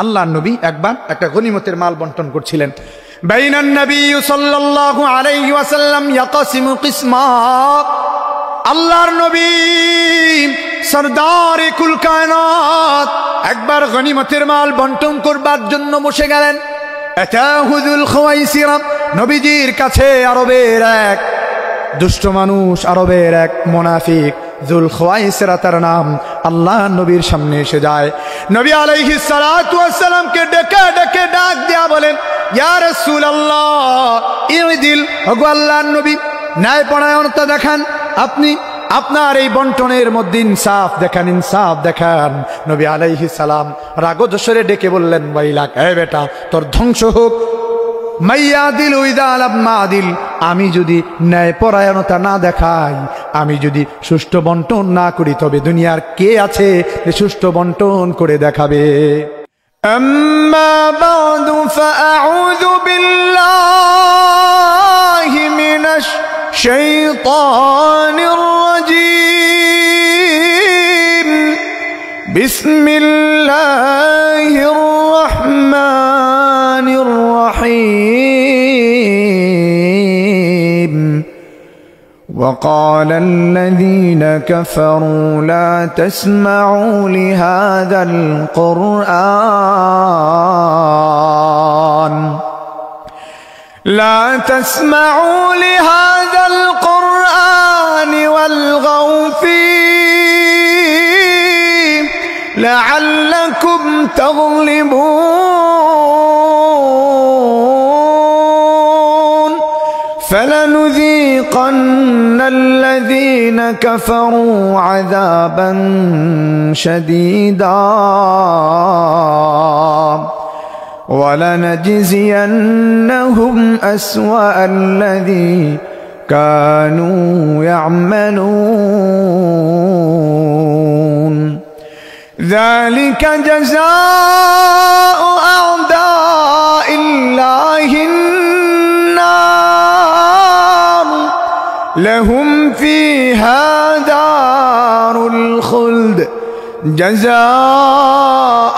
আল্লাহর নবী একবার একটা গনিমতের মাল বন্টন করছিলেন। বাইনান নবী সাল্লাল্লাহু আলাইহি ওয়াসাল্লাম ইয়াকসিমু কিসমা। আল্লাহর নবী সরদারে কুল কায়নাত একবার গনিমতের মাল বন্টন করবার জন্য বসে গেলেন। আতাহুযুল খুয়াইসিরা, নবীজির কাছে আরবের এক দুষ্ট মানুষ, আরবের এক মুনাফিক যুল খুয়াইসিরা তার নাম, আল্লাহ নবীর সামনে এসে যায়। নবী আলাইহিস সালাতু ওয়াস সালামকে ডেকে ডেকে ডাক দেয়া বলেন, ইয়া রাসূলুল্লাহ ইদিল, ওগো আল্লাহর নবী ন্যায়পরায়ণতা দেখান, আপনি আপনার এই বন্টনের মধ্যে ইনসাফ দেখান, ইনসাফ দেখান। নবী আলাইহিস সালাম রাগজোশরে ডেকে বললেন, ওয়াইলাক, এ বেটা তোর ধ্বংস হোক, মাইয়াদিল উইদাল আবমাদিল, আমি যদি ন্যায়পরায়ণতা না দেখাই, আমি যদি সুষ্ঠু বন্টন না করি, তবে দুনিয়ার কে আছে যে সুষ্ঠু বন্টন করে দেখাবে? আম্মা বা'দু ফাআউযু বিল্লাহি মিনাশ শাইতানির রাজীম। বিসমিল্লাহির রাহমানির রহিম। وقال الذين كفروا لا تسمعوا لهذا القرآن لا تسمعوا لهذا القرآن والغوا فيه لعلكم تغلبون فلنذيقن الذين كفروا عذابا شديدا ولنجزينهم أسوأ الذي كانوا يعملون ذلك جزاء أعداء الله النار لهم فيها دار الخلد جزاء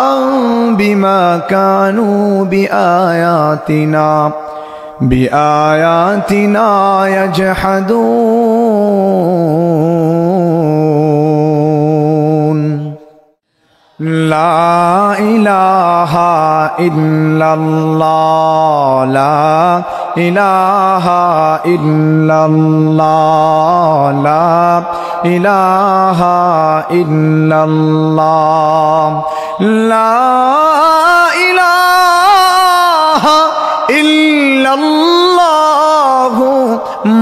بما كانوا بآياتنا يجحدون لا إله إلا الله لا إله إلا الله لا إله إلا الله لا إله إلا الله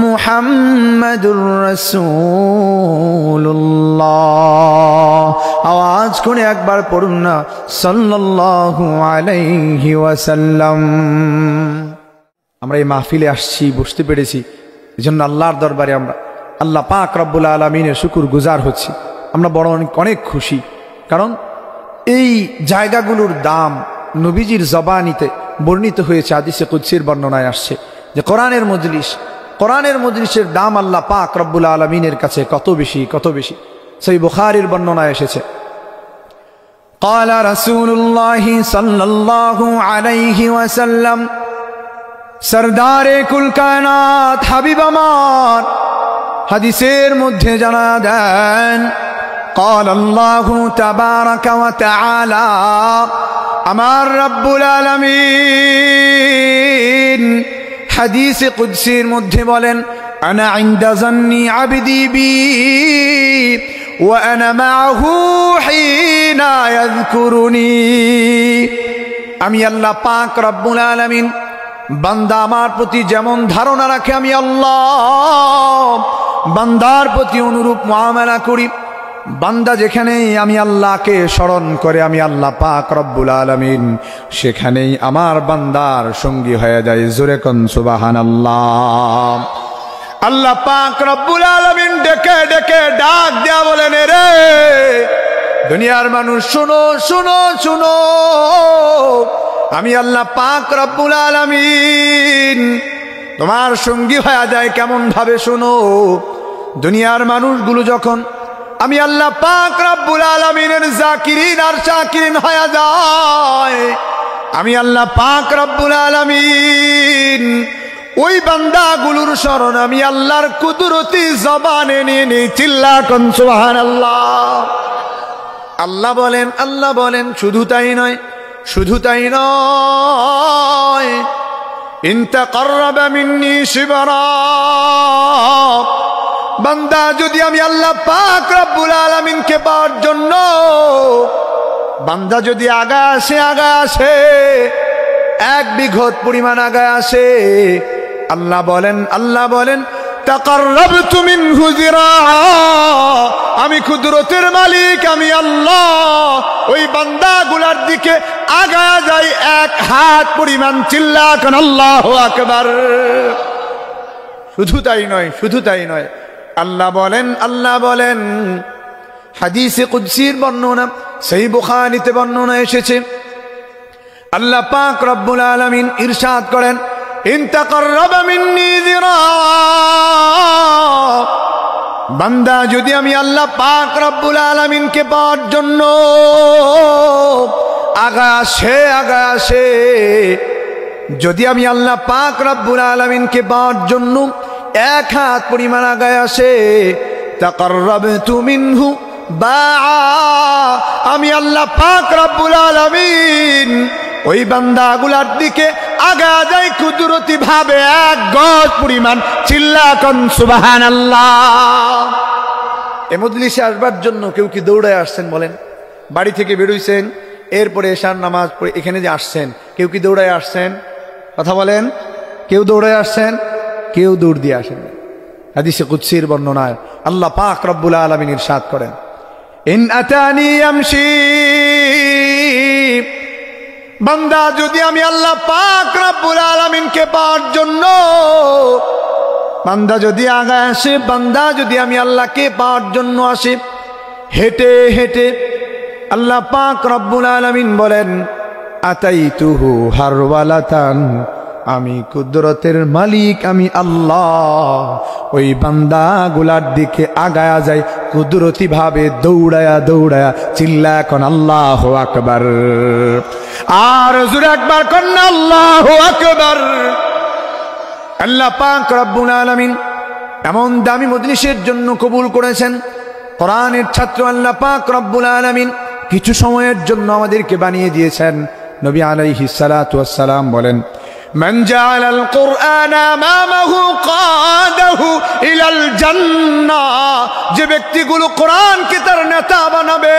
محمد رسول الله। আওয়াজ করে একবার পড়ুন না সাল্লাল্লাহু আলাইহি ওয়াসাল্লাম। আমরা এই মাহফিলে আসছি, বসতে পেরেছি, এজন্য আল্লাহর দরবারে আমরা আল্লাহ পাক রব্বুল আলামিনের শুকর গুজার হচ্ছি। আমরা বড় অনেক খুশি, কারণ এই জায়গাগুলোর দাম নবীজির জবানিতে বর্ণিত হয়েছে, হাদিসে কুদসির বর্ণনায় আসছে যে কোরআনের মজলিসের দাম আল্লাহ পাক রব্বুল আলামিনের কাছে কত বেশি, কত বেশি। সহিহ বুখারীর বর্ণনায় এসেছে, قال رسول الله صلى الله عليه وسلم, সরদারে কুল কায়নাত হাবিব আমার হাদিসের মধ্যে জানা দেন, قال الله تبارك وتعالى, আমার রব্বুল আলামিন হাদিসে কুদসির মধ্যে বলেন, আনা ইনদা যান্নি আবদি বি ওয়া আনা মাআহু হিনা ইয়াযকুরুনি। আমি আল্লাহ পাক রব্বুল আলামিন বান্দা আমার প্রতি যেমন ধারণা রাখে, আমি আল্লাহ বান্দার প্রতি অনুরূপ মুআমালা করি। বান্দা যেখানেই আমি আল্লাহকে স্মরণ করে, আমি আল্লাহ পাক রব্বুল আলামিন সেখানেই আমার বান্দার সঙ্গী হয়ে যায়। জোরে কোন সুবহানাল্লাহ। আল্লাহ পাক রব্বুল আলামিন ডেকে ডেকে ডাক দেয়া বলেন, রে দুনিয়ার মানুষ শুনো শুনো শুনো, আমি আল্লাহ পাক রব্বুল আলামিন তোমার সঙ্গী হয়ে যায় কেমন ভাবে শুনো। দুনিয়ার মানুষগুলো যখন আমি আল্লাহ পাক রব্বুল আলামিনের জাকিরিন আর শাকিরিন হয়ে যায়, আমি আল্লাহ পাক রব্বুল আলামিন ওই বান্দাগুলোর শরণ আমি আল্লাহর কুদরতি জবানে নিয়ে নিই। চিল্লা কোন সুবহানাল্লাহ। আল্লাহ বলেন শুধু তাই নয়, ইন তাকাররাবা মিন্নি শিবরা, বান্দা যদি আমি আল্লাহ পাক রব্বুল আলামিনকে পাওয়ার জন্য বান্দা যদি আগায় আসে 1 বিঘত পরিমাণ আগায় আসে, আল্লাহ বলেন তাকাররাবতু মিনহু যিরাআ, আমি কুদরতের মালিক আমি আল্লাহ ওই বান্দাগুলার দিকে আগায় যাই 1 হাত পরিমাণ। চিল্লা কোন আল্লাহু আকবার। শুধু তাই নয়, আল্লাহ বলেন হাদিসে কুদসির বর্ণনা, সহিহ বুখারীতে বর্ণনা এসেছে, আল্লাহ পাক রব্বুল আলামিন ইরশাদ করেন, ইন তাকাররাবা মিন্নি যিরাআ, বান্দা যদি আমি আল্লাহ পাক রব্বুল আলামিনকে পাওয়ার জন্য আগায় আসে, যদি আমি আল্লাহ পাক রব্বুল আলামিনকে পাওয়ার জন্য 1 হাত পরিমাণ আগায় আসে, তাকাররাবতু মিনহু বাআ, আমি আল্লাহ পাক রব্বুল আলামিন ওই বান্দাগুলার দিকে আগায় যাই কুদরতি ভাবে 1 গজ পরিমাণ। চিল্লা কোন সুবহানাল্লাহ। এই মজলিসে আসবার জন্য কেউ কি দৌড়ায় আসছেন বলেন? বাড়ি থেকে বেরোইছেন, এরপরে এশার নামাজ পড়ে এখানে যে আসছেন, কেউ কি দৌড়ায় আসছেন? কথা বলেন, কেউ দৌড়ায় আসছেন? কেউ দৌড় দিয়ে আসেন। হাদিসে কুদসির বর্ণনায় আল্লাহ পাক রব্বুল আলামিন ইরশাদ করেন, ইন আতানি ইয়ামশি, বান্দা যদি আমি আল্লাহ পাক রব্বুল আলামিনকে পাওয়ার জন্য বান্দা যদি আগায় আসে, বান্দা যদি আমি আল্লাহকে পাওয়ার জন্য আসে হেঁটে হেঁটে, আল্লাহ পাক রব্বুল আলামিন বলেন, আতাইতুহু হারওয়ালাতান, আমি কুদরতের মালিক আমি আল্লাহ ওই বান্দাগুলার দিকে আগায়া যায় কুদরতি ভাবে দৌড়ায়া। চিল্লা কোন আল্লাহু আকবার। আর জোরে একবার কোন আল্লাহু আকবার। আল্লাহ পাক রব্বুল আলামিন এমন দামি মজলিসের জন্য কবুল করেছেন। কোরআনের ছাত্র আল্লাহ পাক রব্বুল আলামিন কিছু সময়ের জন্য আমাদেরকে বানিয়ে দিয়েছেন। নবী আলাইহিস সালাতু ওয়াস সালাম বলেন, মান জাআলাল কুরআন আমামাহু কাদাহু ইলাল জান্নাহ, যে ব্যক্তিগুলো কোরআনকে তার নেতা বানাবে,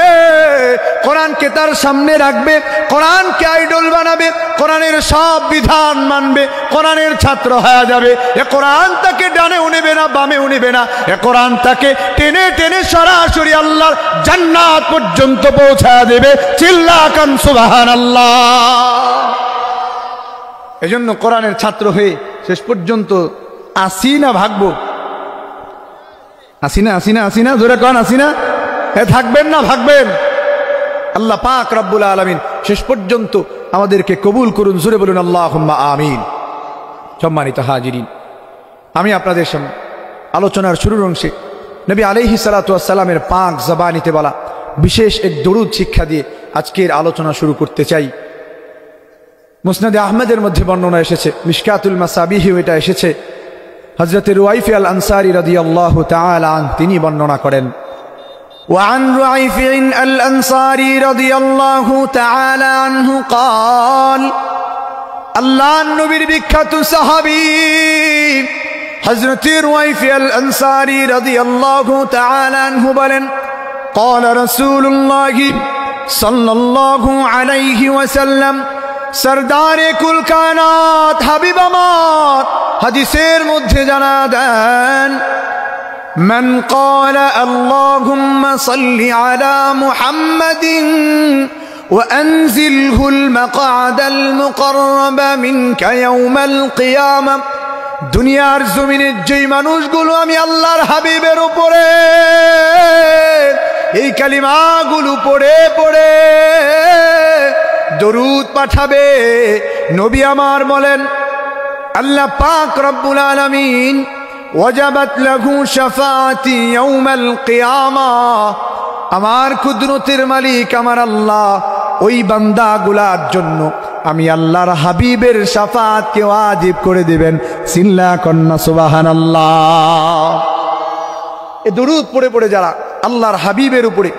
কোরআনকে তার সামনে রাখবে, কোরআনকে আইডল বানাবে, কোরআনের সব বিধান মানবে, কোরআনের ছাত্র হয়ে যাবে, এ কোরআন তাকে ডানেও নেবে না বামেও নেবে না, এ কোরআন তাকে টেনে টেনে সরাসরি আল্লাহর জান্নাত পর্যন্ত পৌঁছায় দেবে। চিল্লা কান সুবহানাল্লাহ। এজন্য কোরআনের ছাত্র হয়ে শেষ পর্যন্ত আসি না ভাগবো? আসি না জোরে কন, আসি না? থাকবেন না ভাগবেন? আল্লাহ পাক রব্বুল আলামিন শেষ পর্যন্ত আমাদেরকে কবুল করুন। জোরে বলুন আল্লাহুম্মা আমিন। সম্মানিত হাজিরিন, আমি আপনাদের সামনে আলোচনার শুরুর অংশে নবী আলাইহিস সালাতু ওয়াস সালামের পাক জবানিতে বলা বিশেষ এক দরুদ শিক্ষা দিয়ে আজকের আলোচনা শুরু করতে চাই। মুসনাদে আহমদের মধ্যে বর্ণনা এসেছে, মিশকাতুল মাসাবিহি এটা এসেছে, হযরত রুয়াইফি আল আনসারী রাদিয়াল্লাহু তাআলা আন তিনি বর্ণনা করেন, ওয়া আন রুয়াইফি আল আনসারী রাদিয়াল্লাহু তাআলা আনহু قال, আল্লাহর নবীর বিখ্যাত সাহাবী হযরত রুয়াইফি আল আনসারী রাদিয়াল্লাহু তাআলা আনহু বলেন, قال رسول الله صلى الله عليه وسلم, সরদারে কুল কায়নাত হাবিব আমার হাদিসের মধ্যে জানা দেন, মান ক্বালা আল্লাহুম্মা সাল্লি আলা মুহাম্মাদিন ওয়া আনজিলহুল মাকআদাল মুকাররাবা মিনকা ইয়াউমাল কিয়ামাহ, দুনিয়ার জমিনের যেই মানুষগুলো আমি আল্লাহর হাবিবের উপরে এই কালিমাগুলো পড়ে পড়ে দরুদ পাঠাবে, নবী আমার বলেন আল্লাহ পাক রব্বুল আলামিন ওয়াজাবাত লাহু শাফাআতি ইয়াউমাল কিয়ামাহ, আমার কুদরতের মালিক আমার আল্লাহ ওই বান্দাগুলার জন্য আমি আল্লাহর হাবিবের শাফাআতকে ওয়াজিব করে দিবেন। চিল্লা কন্না সুবহানাল্লাহ। এই দরুদ পড়ে পড়ে যারা আল্লাহর হাবিবের উপরে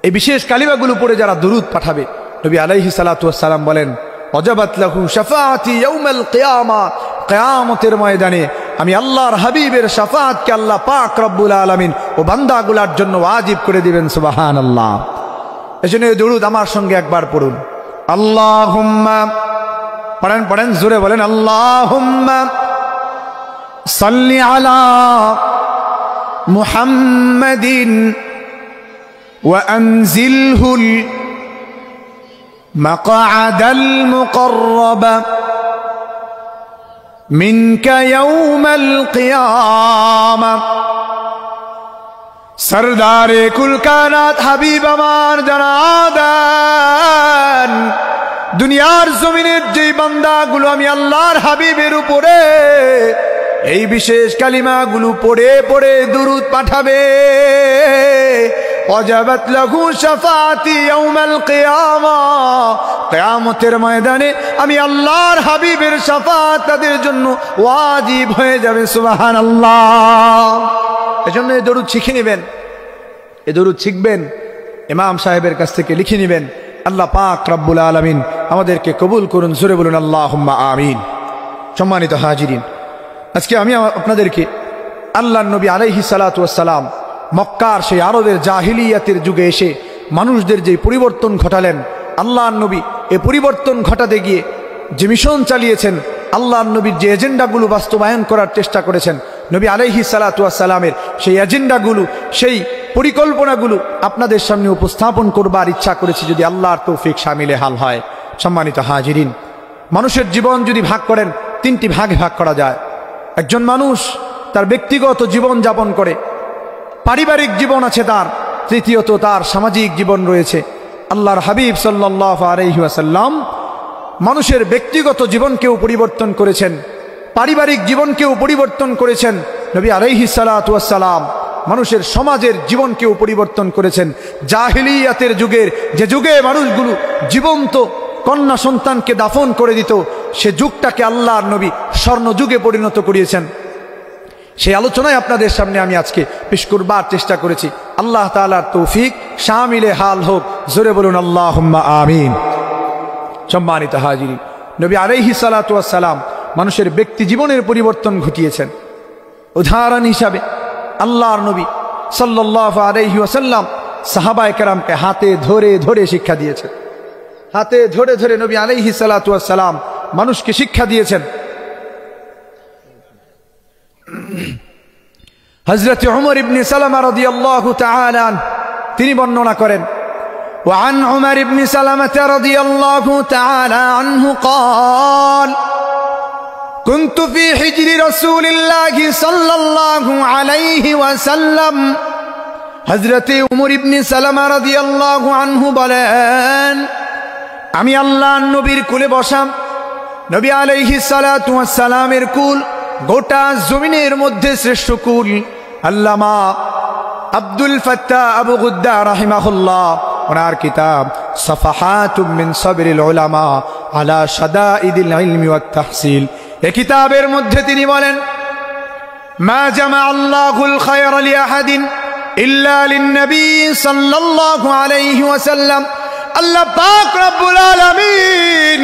এই বিশেষ কালিমাগুলো পড়ে যারা দরুদ পাঠাবে, নবী আলাইহিস সালাতু ওয়াস সালাম বলেন, ওয়াজাবাত লাহু শাফাআতি ইয়াউমাল কিয়ামা, কিয়ামতের ময়দানে আমি আল্লাহর হাবিবের শাফাআতকে আল্লাহ পাক রব্বুল আলামিন ও বান্দাগুলোর জন্য ওয়াজিব করে দিবেন। সুবহানাল্লাহ। এজন্য এই দরুদ আমার সঙ্গে একবার পড়ুন। আল্লাহুম্মা, পড়েন পড়েন জোরে বলেন, আল্লাহুম্মা সাল্লি আলা মুহাম্মাদিন ওয়া আনজিলহুল মাকআদাল মুকাররাবা মিনকা ইয়াউমাল কিয়ামা। সরদারে কুল কায়নাত হাবিব আমার জানাদেন, দুনিয়ার জমিনের যে বান্দাগুলো আমি আল্লাহর হাবিবের উপরে এই বিশেষ কালিমাগুলো পড়ে পড়ে দুরূদ পাঠাবে, ওয়াজাবাত লাহু শাফাআতি ইয়াউমাল কিয়ামা, কিয়ামতের ময়দানে আমি আল্লাহর হাবিবের শাফাআত তাদের জন্য ওয়াজিব হয়ে যাবে। সুবহানাল্লাহ। এজন্য এই দরুদ শিখে নেবেন, এই দরুদ শিখবেন, ইমাম সাহেবের কাছ থেকে লিখে নেবেন। আল্লাহ পাক রব্বুল আলামিন আমাদেরকে কবুল করুন। জোরে বলুন আল্লাহুম্মা আমিন। সম্মানিত হাজিরিন, আজকে আমি আপনাদেরকে আল্লাহর নবী আলাইহিস সালাতু ওয়াস সালাম মক্কার সেই আরবের জাহিলিয়াতের যুগে এসে মানুষদের যে পরিবর্তন ঘটালেন, আল্লাহর নবী এই পরিবর্তন ঘটাতে গিয়ে যে মিশন চালিয়েছেন, আল্লাহর নবীর যে এজেন্ডাগুলো বাস্তবায়ন করার চেষ্টা করেছেন, নবী আলাইহিস সালাতু ওয়াস সালামের সেই এজেন্ডাগুলো, সেই পরিকল্পনাগুলো আপনাদের সামনে উপস্থাপন করবার ইচ্ছা করেছি, যদি আল্লাহর তৌফিক শামিলে হাল হয়। সম্মানিত হাজিরিন, মানুষের জীবন যদি ভাগ করেন, তিনটি ভাগে ভাগ করা যায়। একজন মানুষ তার ব্যক্তিগত জীবন যাপন করে, পারিবারিক জীবন আছে তার, তৃতীয়ত তার সামাজিক জীবন রয়েছে। আল্লাহর হাবিব সাল্লাল্লাহু আলাইহি ওয়াসাল্লাম মানুষের ব্যক্তিগত জীবনকেও পরিবর্তন করেছেন, পারিবারিক জীবনকেও পরিবর্তন করেছেন। নবী আলাইহিস সালাতু ওয়াস সালাম মানুষের সমাজের জীবনকেও পরিবর্তন করেছেন। জাহিলিয়াতের যুগের যে যুগে মানুষগুলো জীবন্ত কন্যা সন্তানকে দাফন করে দিত, সে যুগটাকে আল্লাহর নবী স্বর্ণ যুগে পরিণত করিয়েছেন। সেই আলোচনায় আপনাদের সামনে আমি আজকে পেশ করবার চেষ্টা করেছি। আল্লাহ তাআলার তৌফিক শামিলে হাল হোক। জোরে বলুন আল্লাহুম্মা আমিন। সম্মানিত হাজিরিন, নবী আলাইহিস সালাতু ওয়াস সালাম মানুষের ব্যক্তি জীবনের পরিবর্তন ঘটিয়েছেন। উদাহরণ হিসাবে আল্লাহর নবী সাল্লাল্লাহু আলাইহি ওয়াসাল্লাম সাহাবায়ে কেরামকে হাতে ধরে ধরে শিক্ষা দিয়েছেন। হাতে ধরে ধরে নবী আলাইহিস সালাতু ওয়াস সালাম মানুষকে শিক্ষা দিয়েছেন। হযরত উমর ইবনে সালামা রাদিয়াল্লাহু তাআলা তিনি বর্ণনা করেন, وعن عمر بن سلمة رضي الله تعالى عنه قال كنت في حجر رسول الله صلى الله عليه وسلم। হযরত উমর ইবনে সালামা রাদিয়াল্লাহু আনহু বলেন, আমি আল্লাহর নবীর কুলে বসা। নবী আলাইহিস সালাতু ওয়াস সালামের কুল গোটা জমিনের মধ্যে শ্রেষ্ঠ কুল। আল্লামা আব্দুল ফাত্তাহ আবু গুদ্দা রাহিমাহুল্লাহ ওনার কিতাব সাফাহাতুম মিন সাবরিল উলামা আলা শাদাইদিল ইলমি ওয়াত তাহসিল, এই কিতাবের মধ্যে তিনি বলেন, মা জামা আল্লাহুল খায়রা লি আহাদিন ইল্লা লিন নবী সাল্লাল্লাহু আলাইহি ওয়াসাল্লাম। আল্লাহ পাক রব্বুল আলামিন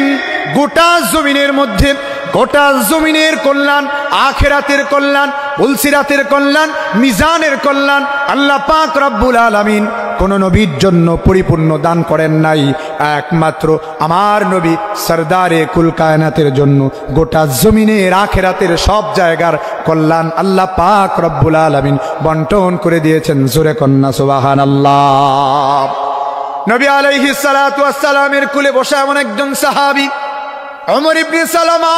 গোটা জমিনের মধ্যে, গোটা জমিনের কল্যাণ, আখিরাতের কল্যাণ, উলসিরাতের কল্যাণ, মিজানের কল্যাণ আল্লাহ পাক রব্বুল আলামিন কোন নবীর জন্য পরিপূর্ণ দান করেন নাই, একমাত্র আমার নবী সরদারে কুল কায়নাতের জন্য গোটা জমিনের আখিরাতের সব জায়গার কল্যাণ আল্লাহ পাক রব্বুল আলামিন বন্টন করে দিয়েছেন। জোরে কন্না সুবহানাল্লাহ। নবী আলাইহিস সালাতু ওয়াস সালামের কুলে বসা এমন একজন সাহাবী উমর ইবনে সালামা,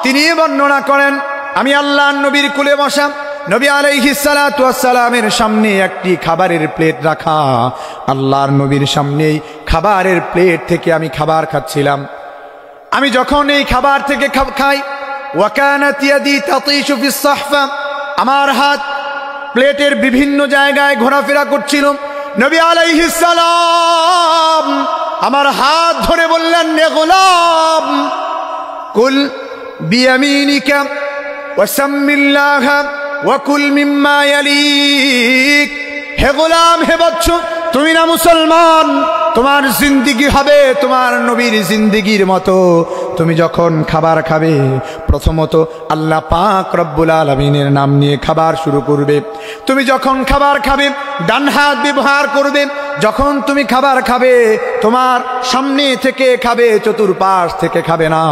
তিনি বর্ণনা করেন, আমি আল্লাহর নবীর কুলে বসা। নবী আলাইহিস সালাতু ওয়াস সালামের সামনে একটি খাবারের প্লেট রাখা। আল্লাহর নবীর সামনেই খাবারের প্লেট থেকে আমি খাবার খাচ্ছিলাম। আমি যখন এই খাবার থেকে খাই, ওয়া কানাত ইয়াদি তাতিশু ফিস সাহফা, আমার হাত প্লেটের বিভিন্ন জায়গায় ঘোরাফেরা করছিল। নবী আলাইহিস সালাম আমার হাত ধরে বললেন, নে গোলাম, কুল বিয়ামিনিকা ওয়াসাম্মিল্লাহ ওয়া কুল মিম্মা ইয়ালিক। হে গোলাম, হে বৎস, তুমি না মুসলমান, তোমার জিন্দেগি হবে তোমার নবীর জিন্দেগির মতো। তুমি যখন খাবার খাবে প্রথমত আল্লাহ পাক রব্বুল আলামিনের নাম নিয়ে খাবার শুরু করবে। তুমি যখন খাবার খাবে ডান হাত ব্যবহার করবে। যখন তুমি খাবার খাবে তোমার সামনে থেকে খাবে, চতুর্পাশ থেকে খাবে না।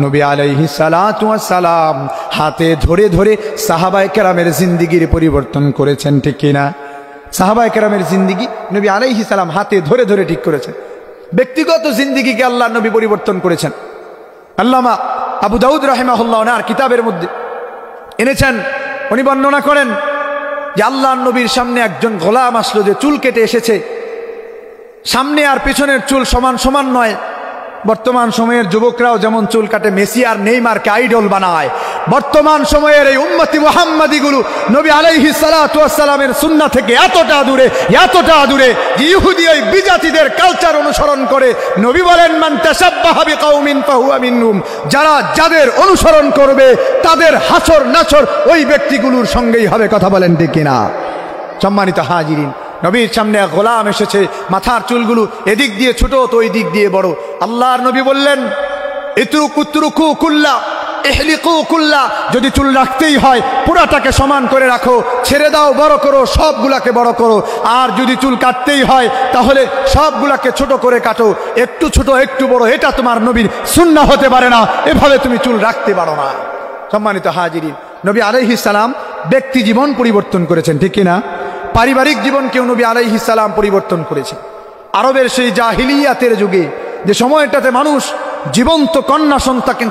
নবী আলাইহিস সালাতু ওয়াস সালাম হাতে ধরে ধরে সাহাবায়ে কেরামের জিন্দেগির পরিবর্তন করেছেন, ঠিক কিনা? সাহাবায়ে কেরামের জিন্দেগি নবী আলাইহিস সালাম হাতে ধরে ধরে ঠিক করেছেন। ব্যক্তিগত জিন্দেগিকে আল্লাহ নবী পরিবর্তন করেছেন। আল্লামা আবু দাউদ রাহিমাহুল্লাহ ওনার কিতাবের মধ্যে এনেছেন, উনি বর্ণনা করেন যে আল্লাহর নবীর সামনে একজন গোলাম আসলো, যে চুল কেটে এসেছে। সামনে আর পেছনের চুল সমান সমান নয়। বর্তমান সময়ের যুবকরাও যেমন চুল কাটে, মেসি আর নেইমারকে আইডল বানায়, বর্তমান সময়ের এই উম্মতি মুহাম্মাদিগুলো নবী আলাইহিস সালাতু ওয়াস সালামের সুন্নাহ থেকে এতটা দূরে যে ইহুদি ওই বিজাতিদের কালচার অনুসরণ করে। নবী বলেন, মান তাশাব্বাহা বিকাউমিন ফাহুয়া মিনহুম, যারা যাদের অনুসরণ করবে তাদের হাসর নাসর ওই ব্যক্তিগুলোর সঙ্গেই হবে। কথা বলেন ঠিক কিনা? সম্মানিত হাজিরিন, নবীর সামনে এক গোলাম এসেছে, মাথার চুলগুলো এদিক দিয়ে ছোট তো ওই দিক দিয়ে বড়। আল্লাহর নবী বললেন, ইতরুকু কুল্লা ইহলিকু কুল্লা, যদি চুল রাখতেই হয় পুরাটাকে সমান করে রাখো, ছেড়ে দাও বড় করো, সবগুলাকে বড় করো। আর যদি চুল কাটতেই হয় তাহলে সবগুলাকে ছোট করে কাটো, একটু ছোট একটু বড় এটা তোমার নবীর সুন্নাহ হতে পারে না, এভাবে তুমি চুল রাখতে পারো না। সম্মানিত হাজিরিন, নবী আলাইহিস সালাম ব্যক্তি জীবন পরিবর্তন করেছেন, ঠিক কিনা? পারিবারিক জীবনকেও নবী আলাইহিস সালাম পরিবর্তন করেছেন। আরবের সেই জাহিলিয়াতের যুগে যে সময়টাতে মানুষ জীবন্ত কন্যা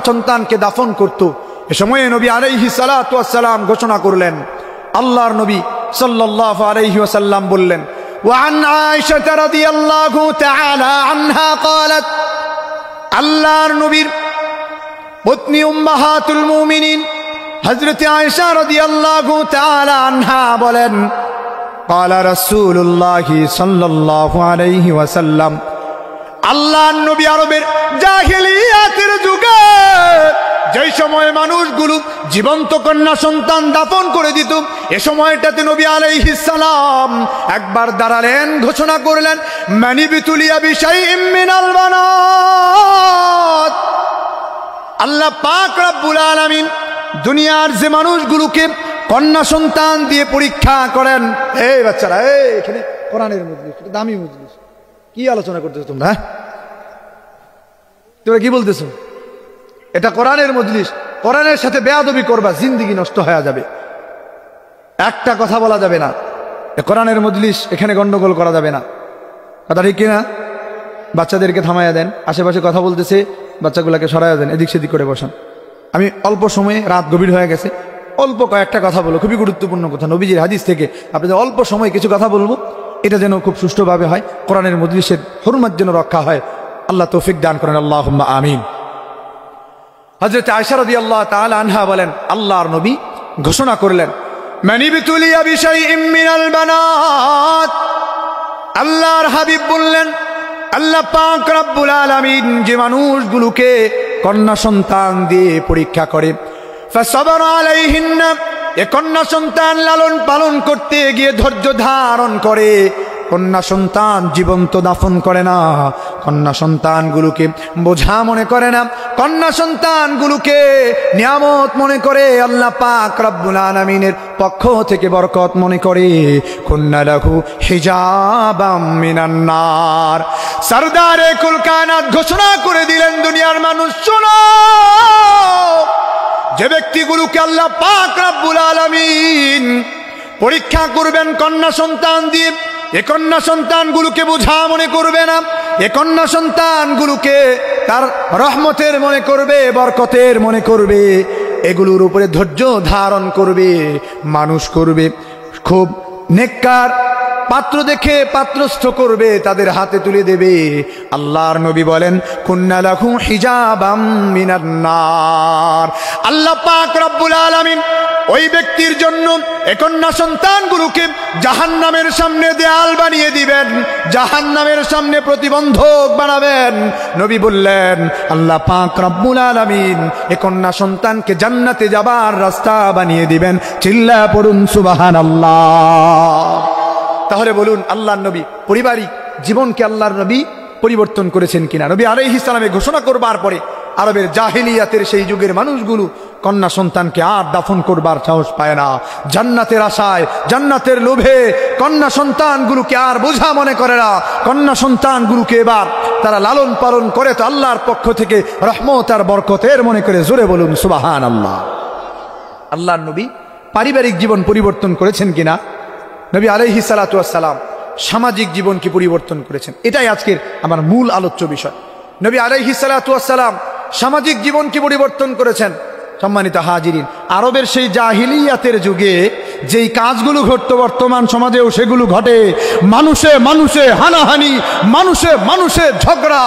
সন্তানকে দাফন করত, এ সময়ে নবী আলাইহিস সালাতু ওয়াস সালাম ঘোষণা করলেন, আল্লাহর নবী সাল্লাল্লাহু আলাইহি ওয়াসাল্লাম বললেন, ওয়া আন আয়েশা রাদিয়াল্লাহু তাআলা আনহা ক্বালাত, আল্লাহর নবীর পত্নী উম্মাহাতুল মুমিনিন হযরত আয়েশা রাদিয়াল্লাহু তাআলা আনহা বলেন, ক্বালা রাসূলুল্লাহ সাল্লাল্লাহু আলাইহি ওয়াসাল্লাম, আল্লাহর নবী আরবের জাহিলিয়াতের যুগে যেই সময় মানুষগুলো জীবন্ত কন্যা সন্তান দাফন করে দিত, এ সময়টাতে নবী আলাইহিস সালাম একবার দাঁড়ালেন, ঘোষণা করলেন, মানি বিতুলিয়া বিশাইইম মিনাল বানাত, আল্লাহ পাক রব্বুল আলামিন দুনিয়ার যে মানুষগুলোকে কন্যা সন্তান দিয়ে পরীক্ষা করেন। এই বাচ্চারা, এখানে কোরআনের মজলিস, দামি মজলিস, কি আলোচনা করতেছো তোমরা? তোমরা কি বলতেছো? এটা কোরআনের মজলিস, কোরআনের সাথে বেয়াদবি করবা জিন্দেগি নষ্ট হয়ে যাবে। একটা কথা বলা যাবে না, কোরআনের মজলিস, এখানে গন্ডগোল করা যাবে না। কথা ঠিক কিনা? বাচ্চাদেরকে থামাইয়া দেন, আশেপাশে কথা বলতেছে বাচ্চাগুলোকে সরাইয়া দেন, এদিক সেদিক করে বসান। আমি অল্প সময়ে, রাত গভীর হয়ে গেছে, অল্প কয়েকটা কথা বলবো, খুবই গুরুত্বপূর্ণ কথা, নবীজির হাদিস থেকে আপনাদের অল্প সময় কিছু কথা বলবো, এটা যেন খুব সুষ্ঠুভাবে হয়, কোরআনের মজলিসের হুরমত যেন রক্ষা হয়। আল্লাহ তৌফিক দান করেন, আল্লাহুম্মা আমিন। হযরত আয়েশা রাদিয়াল্লাহু তাআলা আনহা বলেন, আল্লাহর নবী ঘোষণা করলেন, মানি বিতুলিয়া বিশাইইম মিনাল বানাত, আল্লাহর হাবিব বললেন, আল্লাহ পাক রব্বুল আলামিন যে মানুষগুলোকে কন্যা সন্তান দিয়ে পরীক্ষা করে, ফাসাবারা আলাইহিন্না, এ কন্যা সন্তান লালন পালন করতে গিয়ে ধৈর্য ধারণ করে, কন্যা সন্তান জীবন্ত দাফন করে না, কন্যা সন্তানগুলোকে বোঝা মনে করে না, কন্যা সন্তানগুলোকে নিয়ামত মনে করে, আল্লাহ পাক রব্বুল আলামিনের পক্ষ থেকে বরকত মনে করে। কুন্না লাহু হিজাবাম মিনান নার, সরদারে কুল কায়নাত ঘোষণা করে দিলেন, দুনিয়ার মানুষ শোনো, যে ব্যক্তিগুলোকে আল্লাহ পাক রব্বুল আলামিন পরীক্ষা করবেন কন্যা সন্তান দিয়ে, এ কন্যা সন্তানগুলোকে বোঝা মনে করবে না, এ কন্যা সন্তানগুলোকে তার রহমতের মনে করবে, বরকতের মনে করবে, এগুলোর উপরে ধৈর্য ধারণ করবে, মানুষ করবে, খুব নেককার পাত্র দেখে পাত্রস্থ করবে, তাদের হাতে তুলে দেবে। আল্লাহর নবী বলেন কুন্না লাহু হিজাবাম মিনান নার। আল্লাহ পাক রব্বুল আলামিন ওই ব্যক্তির জন্য এই কন্যা সন্তানগুলোকে জাহান্নামের সামনে দেয়াল বানিয়ে দিবেন, জাহান্নামের সামনে প্রতিবন্ধক বানাবেন। নবী বললেন আল্লাহ পাক রব্বুল আলামিন এই কন্যা সন্তানকে জান্নাতে যাবার রাস্তা বানিয়ে দিবেন। চিল্লায়া পড়ুন সুবহানাল্লাহ। তাহলে বলুন আল্লাহর নবী পারিবারিক জীবনকে আল্লাহর নবী পরিবর্তন করেছেন কিনা? নবী আলাইহিস সালামে ঘোষণা করবার পরে আরবের জাহিলিয়াতের সেই যুগের মানুষগুলো কন্যা সন্তানকে আর দাফন করবার সাহস পায় না। জান্নাতের আশায়, জান্নাতের লোভে কন্যা সন্তানগুলোকে আর বোঝা মনে করে না। কন্যা সন্তানগুলোকে এবার তারা লালন পালন করে তো আল্লাহর পক্ষ থেকে রহমত আর বরকতের মনে করে। জোরে বলুন সুবহানাল্লাহ। আল্লাহর নবী পারিবারিক জীবন পরিবর্তন করেছেন কিনা? নবী আলাইহিস সালাতু ওয়াস সালাম সামাজিক জীবন কি পরিবর্তন করেছেন? এটাই আজকের আমার মূল আলোচ্য বিষয়। নবী আলাইহিস সালাতু ওয়াস সালাম সামাজিক জীবন কি পরিবর্তন করেছেন? সম্মানিত হাজিরিন, আরবের সেই জাহিলিয়াতের যুগে যেই কাজগুলো ঘটতো বর্তমান সমাজেও সেগুলো ঘটে। মানুষে মানুষে হানাহানি, মানুষে মানুষে ঝগড়া,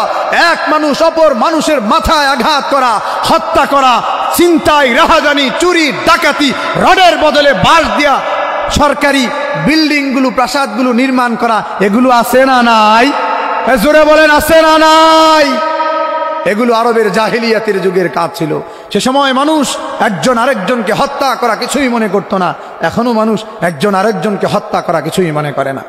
এক মানুষ অপর মানুষের মাথায় আঘাত করা, হত্যা করা, ছিনতাই, রাহাজানি, চুরি, ডাকাতি, রডের বদলে বাঁশ দিয়া সরকারি বিল্ডিংগুলো, প্রাসাদগুলো নির্মাণ করা, এগুলো আছে না নাই? জোরে বলেন আছে না নাই? এগুলো আরবের জাহিলিয়াতের যুগের কাজ ছিল। সে সময় মানুষ একজন আরেকজনকে হত্যা করা কিছুই মনে করত না। এখনো মানুষ একজন আরেকজনকে হত্যা করা কিছুই মনে করে না।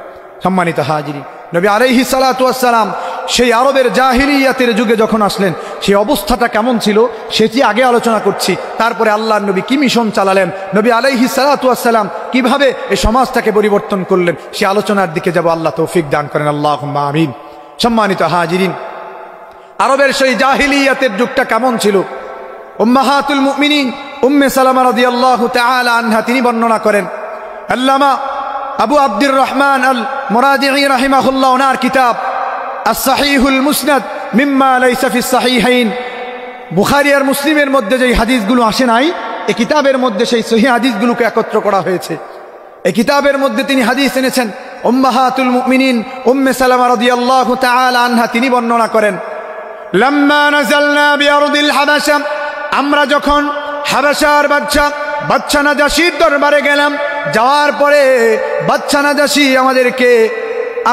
সম্মানিত হাজিরি, নবী আলাইহিস সালাতু ওয়াস সালাম সেই আরবের জাহিলিয়াতের যুগে যখন আসলেন সেই অবস্থাটা কেমন ছিল সেটি আগে আলোচনা করছি। তারপরে আল্লাহর নবী কি মিশন চালালেন, নবী আলাইহিস সালাতু ওয়াস সালাম কিভাবে এই সমাজটাকে পরিবর্তন করলেন, সে আলোচনার দিকে যাব। আল্লাহ তৌফিক দান করেন, আল্লাহুম্মা আমিন। সম্মানিত হাজিরিন, আরবের সেই জাহিলিয়াতের যুগটা কেমন ছিল? উম্মাহাতুল মুমিনিন উম্মে সালামা রাদিয়াল্লাহু তাআলা আনহা তিনি বর্ণনা করেন। আল্লামা আবু আব্দুর রহমান আল মুরাদিঈ রাহিমাহুল্লাহ ওনার কিতাব আস-সাহিহুল মুসনাদ মিম্মা লাইসা ফিস সাহিহাইন, বুখারী আর মুসলিমের মধ্যে যেই হাদিসগুলো আসে নাই, এই কিতাবের মধ্যে সেই সহিহ হাদিসগুলোকে একত্র করা হয়েছে। এই কিতাবের মধ্যে তিনি হাদিস এনেছেন। উম্মাহাতুল মুমিনিন উম্মে সালামা রাদিয়াল্লাহু তাআলা আনহা তিনি বর্ণনা করেন, লাম্মা নাযালনা বিআরদিল হাবাশা, আমরা যখন হাবাশার বাদশা নাজাশীর দরবারে গেলাম, যাওয়ার পরে বাদশা নাজাশী আমাদেরকে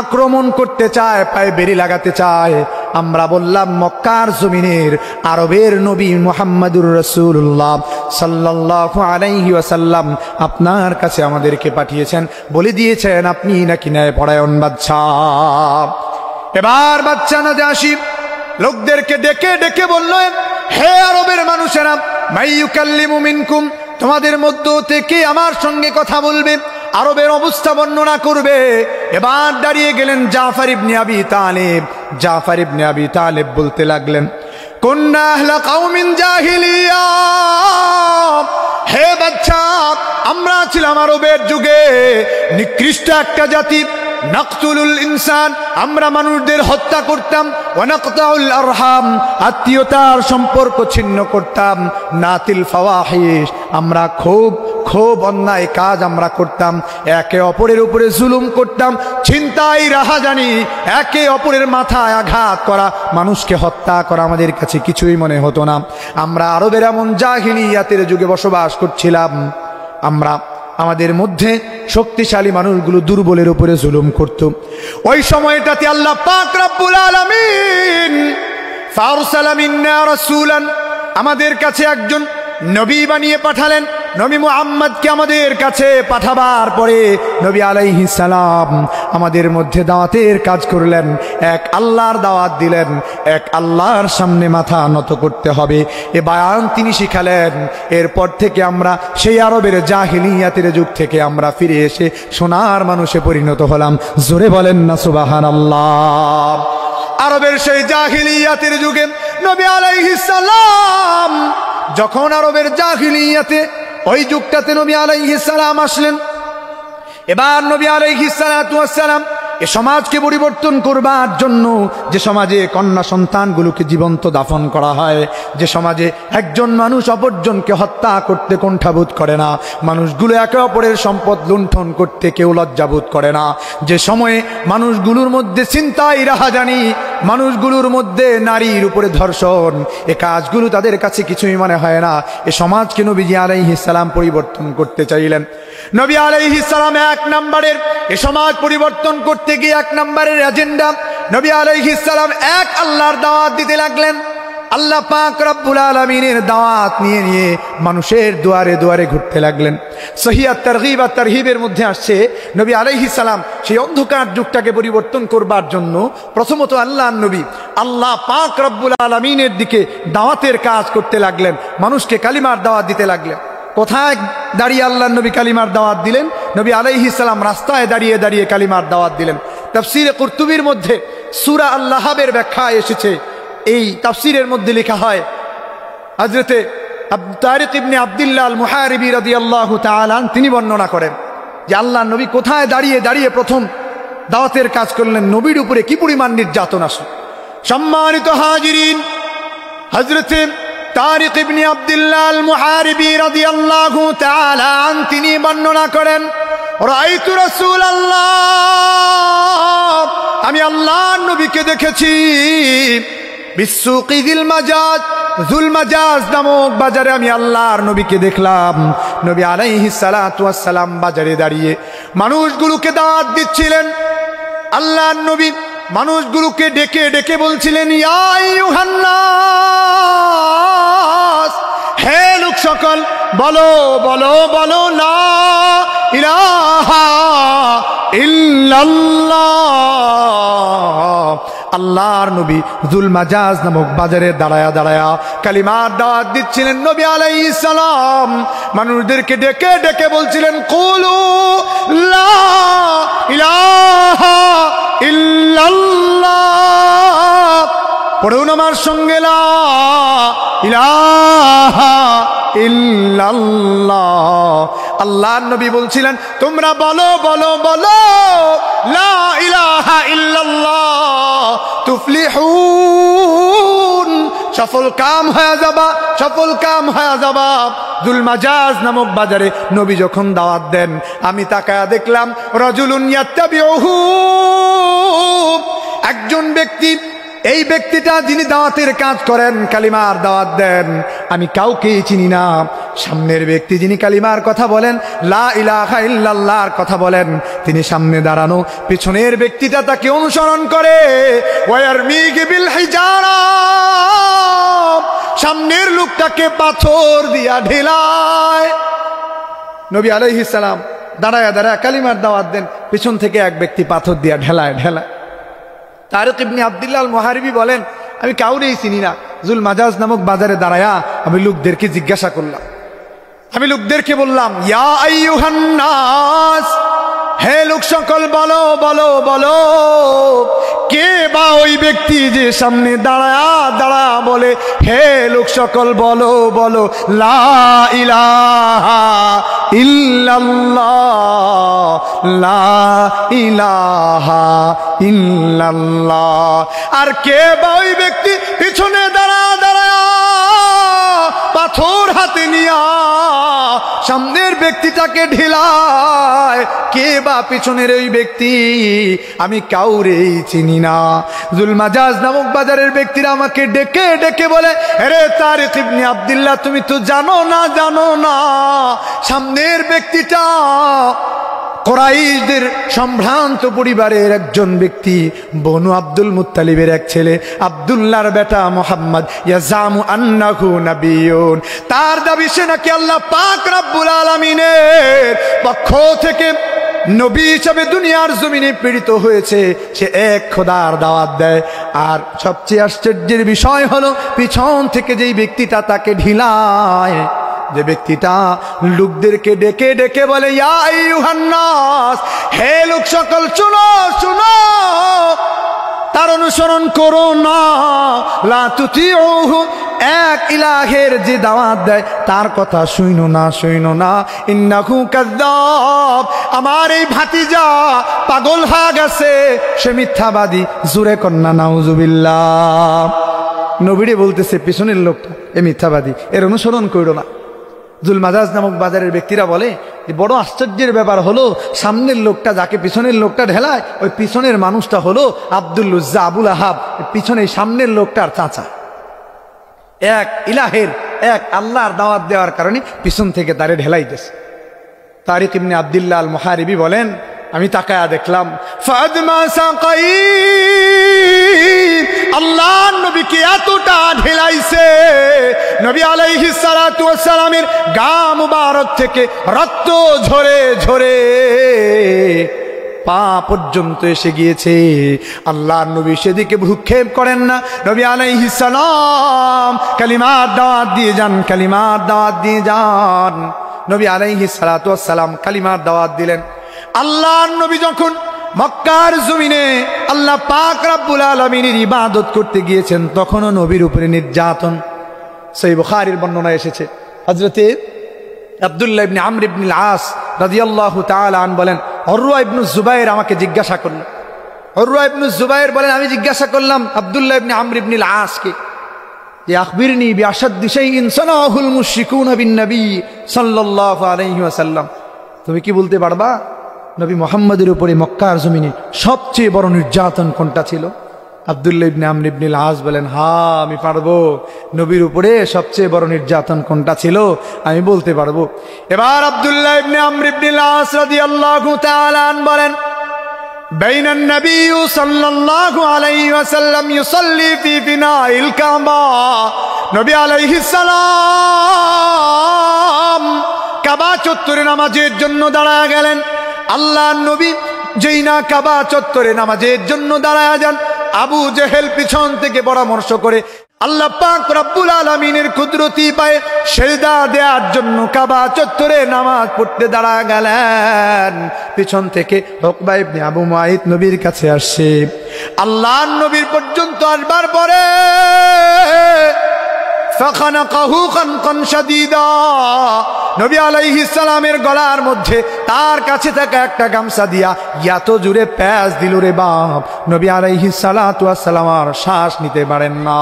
আক্রমণ করতে চায়, পায়ে বেড়ি লাগাতে চায়। আমরা বললাম মক্কার জমিনের আরবের নবী মুহাম্মদুর রাসূলুল্লাহ সাল্লাল্লাহু আলাইহি ওয়াসাল্লাম আপনার কাছে আমাদেরকে পাঠিয়েছেন, বলে দিয়েছেন আপনি নাকি ন্যায়পরায়ণ বাদশা। এবার বাদশা নাজাশী লোকদেরকে ডেকে ডেকে বলল, হে আরবের মানুষেরা, মাইয়ুকাল্লিমু মিনকুম, তোমাদের মধ্য থেকে আমার সঙ্গে কথা বলবে, আরবের অবস্থা বর্ণনা করবে। এবার দাঁড়িয়ে গেলেন জাফর ইবনে আবি তালেব। জাফর ইবনে আবি তালেব বলতে লাগলেন, কুন্না আহলা কওমিন জাহিলিয়া, হে বাদশা, আমরা ছিলাম আরবের যুগে নিকৃষ্ট একটা জাতি। নাকতুলুল ইনসান, আমরা মানুষদের হত্যা করতাম। ওয়া নাকতাউল আরহাম, আত্মীয়তার সম্পর্ক ছিন্ন করতাম। নাতিল ফাওয়াহিশ, আমরা খুব অন্যায় কাজ আমরা করতাম। একে অপরের উপরে জুলুম করতাম, ছিনতাই, রাহাজানি, একে অপরের মাথায় আঘাত করা, মানুষকে হত্যা করা আমাদের কাছে কিছুই মনে হতো না। আমরা আরবের এমন জাহিলিয়াতের যুগে বসবাস করছিলাম। আমরা আমাদের মধ্যে শক্তিশালী মানুষগুলো দুর্বলের উপরে জুলুম করত। ওই সময়টাতে আল্লাহ পাক রব্বুল আলামিন ফারসালা মিন্না রাসূলান, আমাদের কাছে একজন নবী বানিয়ে পাঠালেন। নবী মুহাম্মদকে আমাদের কাছে পাঠাবার পরে নবী আলাইহিস সালাম আমাদের মধ্যে দাওয়াতের কাজ করলেন, এক আল্লাহর দাওয়াত দিলেন, এক আল্লাহর সামনে মাথা নত করতে হবে, এ বায়ান তিনি শিখালেন। এরপর থেকে আমরা সেই আরবের জাহিলিয়াতের যুগ থেকে আমরা ফিরে এসে সোনার মানুষে পরিণত হলাম। জোরে বলেন না সুবহানাল্লাহ। আরবের সেই জাহিলিয়াতের যুগে নবী আলাইহিস সালাম যখন আরবের জাহিলিয়াতে ওই যুগটাতে নবী আলাইহিস সালাম আসলেন, এবার নবী আলাইহিস সালাতু ওয়াস সালাম এ সমাজকে পরিবর্তন করবার জন্য, যে সমাজে কন্যা সন্তানগুলোকে জীবন্ত দাফন করা হয়, যে সমাজে একজন মানুষ অপরজনকে হত্যা করতে কুণ্ঠাবোধ করে না, মানুষগুলো একে অপরের সম্পদ লুণ্ঠন করতে কেউ লজ্জাবোধ করে না, যে সময়ে মানুষগুলোর মধ্যে ছিনতাই রাহাজানি, মানুষগুলোর মধ্যে নারীর উপরে ধর্ষণ, এ কাজগুলো তাদের কাছে কিছুই মনে হয় না, এ সমাজকে নবীজি আলাইহিস সালাম পরিবর্তন করতে চাইলেন। নবী আলাইহিস সালাম এক নম্বরের এ সমাজ পরিবর্তন করতে গিয়ে এক নম্বরের এজেন্ডা, নবী আলাইহিস সালাম এক আল্লাহর দাওয়াত দিতে লাগলেন। আল্লাহ পাক রব্বুল আলামিনের দাওয়াত নিয়ে নিয়ে মানুষের দুয়ারে দুয়ারে ঘুরতে লাগলেন। সহিহ তারগীব আর তারহিবের মধ্যে আসছে, নবী আলাইহিস সালাম সেই অন্ধকার যুগটাকে পরিবর্তন করবার জন্য প্রথমত আল্লাহর নবী আল্লাহ পাক রব্বুল আলামিনের দিকে দাওয়াতের কাজ করতে লাগলেন, মানুষকে কালিমার দাওয়াত দিতে লাগলেন। কোথায় দাঁড়িয়ে আল্লাহর নবী কালিমার দাওয়াত দিলেন? নবী আলাইহিস সালাম রাস্তায় দাঁড়িয়ে দাঁড়িয়ে কালিমার দাওয়াত দিলেন। তাফসীরে কুরতুবীর মধ্যে সূরা আল-লাহাবের ব্যাখ্যা এসেছে। এই তাফসীরের মধ্যে লেখা হয়, হযরতে তারিক ইবনে আব্দুল্লাহ আল মুহারিবি রাদিয়াল্লাহু তাআলা তিনি বর্ণনা করেন যে আল্লাহর নবী কোথায় দাঁড়িয়ে দাঁড়িয়ে প্রথম দাওয়াতের কাজ করলেন, নবীর উপরে কি পরিমাণ নির্যাতন আসে। সম্মানিত হাজিরিন, হযরতে তারিক ইবনে আব্দুল্লাহ আল মুহারিবি রাদিয়াল্লাহু তাআলা তিনি বর্ণনা করেন, রাআইতু রাসূলুল্লাহ, আমি আল্লাহর নবীকে দেখেছি, বিসুকি যিল মাজাজ, যুল মাজাজ নামক বাজারে আমি আল্লাহর নবীকে দেখলাম। নবী আলাইহিস সালাতু ওয়াস সালাম বাজারে দাঁড়িয়ে মানুষগুলোকে দাওয়াত দিচ্ছিলেন। আল্লাহর নবী মানুষগুলোকে ডেকে ডেকে বলছিলেন, ইয়া আইয়ুহান নাস, হে লোক সকল, বলো বলো বলো লা ইলাহা ইল্লাল্লাহ। আল্লাহর নবী যুল মাজাজ নামক বাজারে দাঁড়ায়া দাঁড়ায়া কালিমার দাওয়াত দিচ্ছিলেন। নবী আলাইহিস সালাম মানুষদেরকে ডেকে ডেকে বলছিলেন, কুলু লা ইলাহা ইল্লাল্লাহ, পড়ুন আমার সঙ্গে লা ইলাহা ইল্লাল্লাহ। আল্লাহর নবী বলছিলেন, তোমরা বলো বলো বলো লা ইলাহা ইল্লাল্লাহ তুফলিহুন, সফল কাম হয়ে যাবা, সফল কাম হয়ে যাবা। যুল মাজাজ নামক বাজারে নবী যখন দাওয়াত দেন, আমি তাকায়া দেখলাম রাজুলুন ইয়াত্তাবিউহু, একজন ব্যক্তি, এই ব্যক্তিটা যিনি দাওয়াতের কাজ করেন, কালিমার দাওয়াত দেন, আমি কাউকেই চিনি না। সামনের ব্যক্তি যিনি কালিমার কথা বলেন, লা ইলাহা ইল্লাল্লাহর কথা বলেন, তিনি সামনে দাঁড়ানো, পিছনের ব্যক্তিটা তাকে অনুসরণ করে। ওয়ারমিহি বিল হিজারা, সামনের লোকটাকে পাথর দিয়া ঢেলায়। নবী আলাইহিস সালাম দাঁড়ায় দাঁড়ায় কালিমার দাওয়াত দেন, পিছন থেকে এক ব্যক্তি পাথর দিয়া ঢেলায় ঢেলায়। তারিক ইবনে আব্দুল্লাহ আল মুহারিবি বলেন, আমি কাউরেই চিনি না। যুল মাজাজ নামক বাজারে দাঁড়ায়া আমি লোকদেরকে জিজ্ঞাসা করলাম, আমি লোকদেরকে বললাম, ইয়া আইয়ুহান নাস, হে লোক সকল, বলো বলো বলো, কে বা ওই ব্যক্তি যে সামনে দাঁড়ায়া দাঁড়া বলে, হে লোক সকল বলো বলো লা ইলাহা ইল্লাল্লাহ, লা ইলাহা ইল্লাল্লাহ। আর কে বা ওই ব্যক্তি পিছনে দাঁড়া দাঁড়া পাথর হাতে নিয়া সামনের ব্যক্তিটাকে ঢিলায়, কে বা পিছনের ওই ব্যক্তি, আমি কাউরেই চিনি না। যুল মাজাজ নামক বাজারের ব্যক্তিরা আমাকে ডেকে ডেকে বলে, আরে তারিক ইবনে আব্দুল্লাহ, তুমি তো জানো না সামনের ব্যক্তিটা কুরাইশদের সম্ভ্রান্ত পরিবারের একজন ব্যক্তি, বনু আব্দুল মুত্তালিবের এক ছেলে, আব্দুল্লাহর বেটা মুহাম্মদ, ইয়াজামু আন্নাহু নাবিয়্যুন, তার দাবি সে নাকি আল্লাহ পাক রব্বুল আলামিনের পক্ষ থেকে নবী হিসাবে দুনিয়ার জমিনে প্রেরিত হয়েছে। সে এক খোদার দাওয়াত দেয়। আর সবচেয়ে আশ্চর্যের বিষয় হলো, পিছন থেকে যেই ব্যক্তিটা তাকে ঢিলায়, যে ব্যক্তিটা লোকদেরকে ডেকে ডেকে বলে, ইয়া আইয়ুহান নাস, হে লোক সকল, শুনো শুনো, তার অনুসরণ করো না, লা তুতিউহু, এক ইলাহের যে দাওয়াত দেয় তার কথা শুইনো না, ইন্নাহু কাযযাব, আমার এই ভাতিজা পাগল হয়ে গেছে, সে মিথ্যাবাদী। জোরে কন্না নাউজুবিল্লাহ। নবীরে বলতেছে পিছনের লোকটা এ মিথ্যাবাদী, এর অনুসরণ করো না। জুল মাজাজ নামক বাজারের ব্যক্তিরা বলে যে বড় আশ্চর্যের ব্যাপার হলো, সামনের লোকটা যাকে পিছনের লোকটা ঢেলায়, ওই পিছনের মানুষটা হলো আব্দুল উজ্জা আবুল আহাব, পিছনে সামনের লোকটার চাচা। এক ইলাহের এক আল্লাহর দাওয়াত দেওয়ার কারণে পিছন থেকে তারে ঢেলাইতেছে। তারিক ইবনে আব্দুল্লাহ আল মুহারিবি বলেন, আমি তাকায়া দেখলাম ফাদমা সাকাই, আল্লাহ নবীকে এতটা ঢেলাইছে, নবী আলাইহিস সালাতু ওয়াস সালামের গা মুবারক থেকে রক্ত ঝরে ঝরে পা পর্যন্ত এসে গিয়েছে। আল্লাহর নবী সেদিকে ভ্রুক্ষেপ করেন না। নবী আলাইহিস সালাম কালিমার দাওয়াত দিয়ে যান, কালিমার দাওয়াত দিয়ে যান। নবী আলাইহিস সালাতু ওয়াস সালাম কালিমার দাওয়াত দিলেন। আল্লাহর নবী যখন মক্কার জমিনে আল্লাহ পাক রব্বুল আলামিনের ইবাদত করতে গিয়েছেন, তখনও নবীর উপরে নির্যাতন। সহিহ বুখারীর বর্ণনা এসেছে, হযরতে আব্দুল্লাহ ইবনে আমর ইবনে আল-আস রাদিয়াল্লাহু তাআলা আন বলেন, উরওয়া ইবনে জুবাইর আমাকে জিজ্ঞাসা করলেন। উরওয়া ইবনে জুবাইর বলেন, আমি জিজ্ঞাসা করলাম আব্দুল্লাহ ইবনে আমর ইবনে আল-আসকে যে আখবিরনি বিআশাদ্দি শাইইন সানাহুল মুশরিকুনা বিন নবী সাল্লাল্লাহু আলাইহি ওয়াসাল্লাম, তুমি কি বলতে পারবা নবী মুহাম্মদের উপরে মক্কার জমিনে সবচেয়ে বড় নির্যাতন কোনটা ছিল? আব্দুল্লাহ ইবনে আমর ইবনে আল-আস বলেন, হ্যাঁ আমি পারবো, নবীর উপরে সবচেয়ে বড় নির্যাতন কোনটা ছিল আমি বলতে পারবো। এবার আব্দুল্লাহ ইবনে আমর ইবনে আল-আস রাদিয়াল্লাহু তাআলা আন বলেন, বাইনা নবী সাল্লাল্লাহু আলাইহি ওয়াসাল্লাম ইউসাল্লি ফি বিনাইল কাবা, নবী আলাইহিস সালাম কাবা চত্বরে নামাজের জন্য দাঁড়ায় গেলেন। আল্লাহর নবী যেই না কাবা চত্বরে নামাজের জন্য দাঁড়ায় যান, আবু জেহেল পিছন থেকে পরামর্শ করে আল্লাহ পাক রব্বুল আলামিনের কুদরতি পায়ে সিজদা দেওয়ার জন্য কাবা চত্বরে নামাজ পড়তে দাঁড়া গেলেন। পিছন থেকে উকবা ইবনে আবু মুআইত নবীর কাছে আসছে। আল্লাহর নবীর পর্যন্ত আসবার পরে ফাখানাকাহু খানকান শাদীদা, নবী আলাইহিস সালামের গলার মধ্যে তার কাছে থাকা একটা গামছা দিয়া এত জোরে প্যাঁচ দিল রে বাপ, নবী আলাইহিস সালাতু ওয়াস সালাম আর শ্বাস নিতে পারেন না।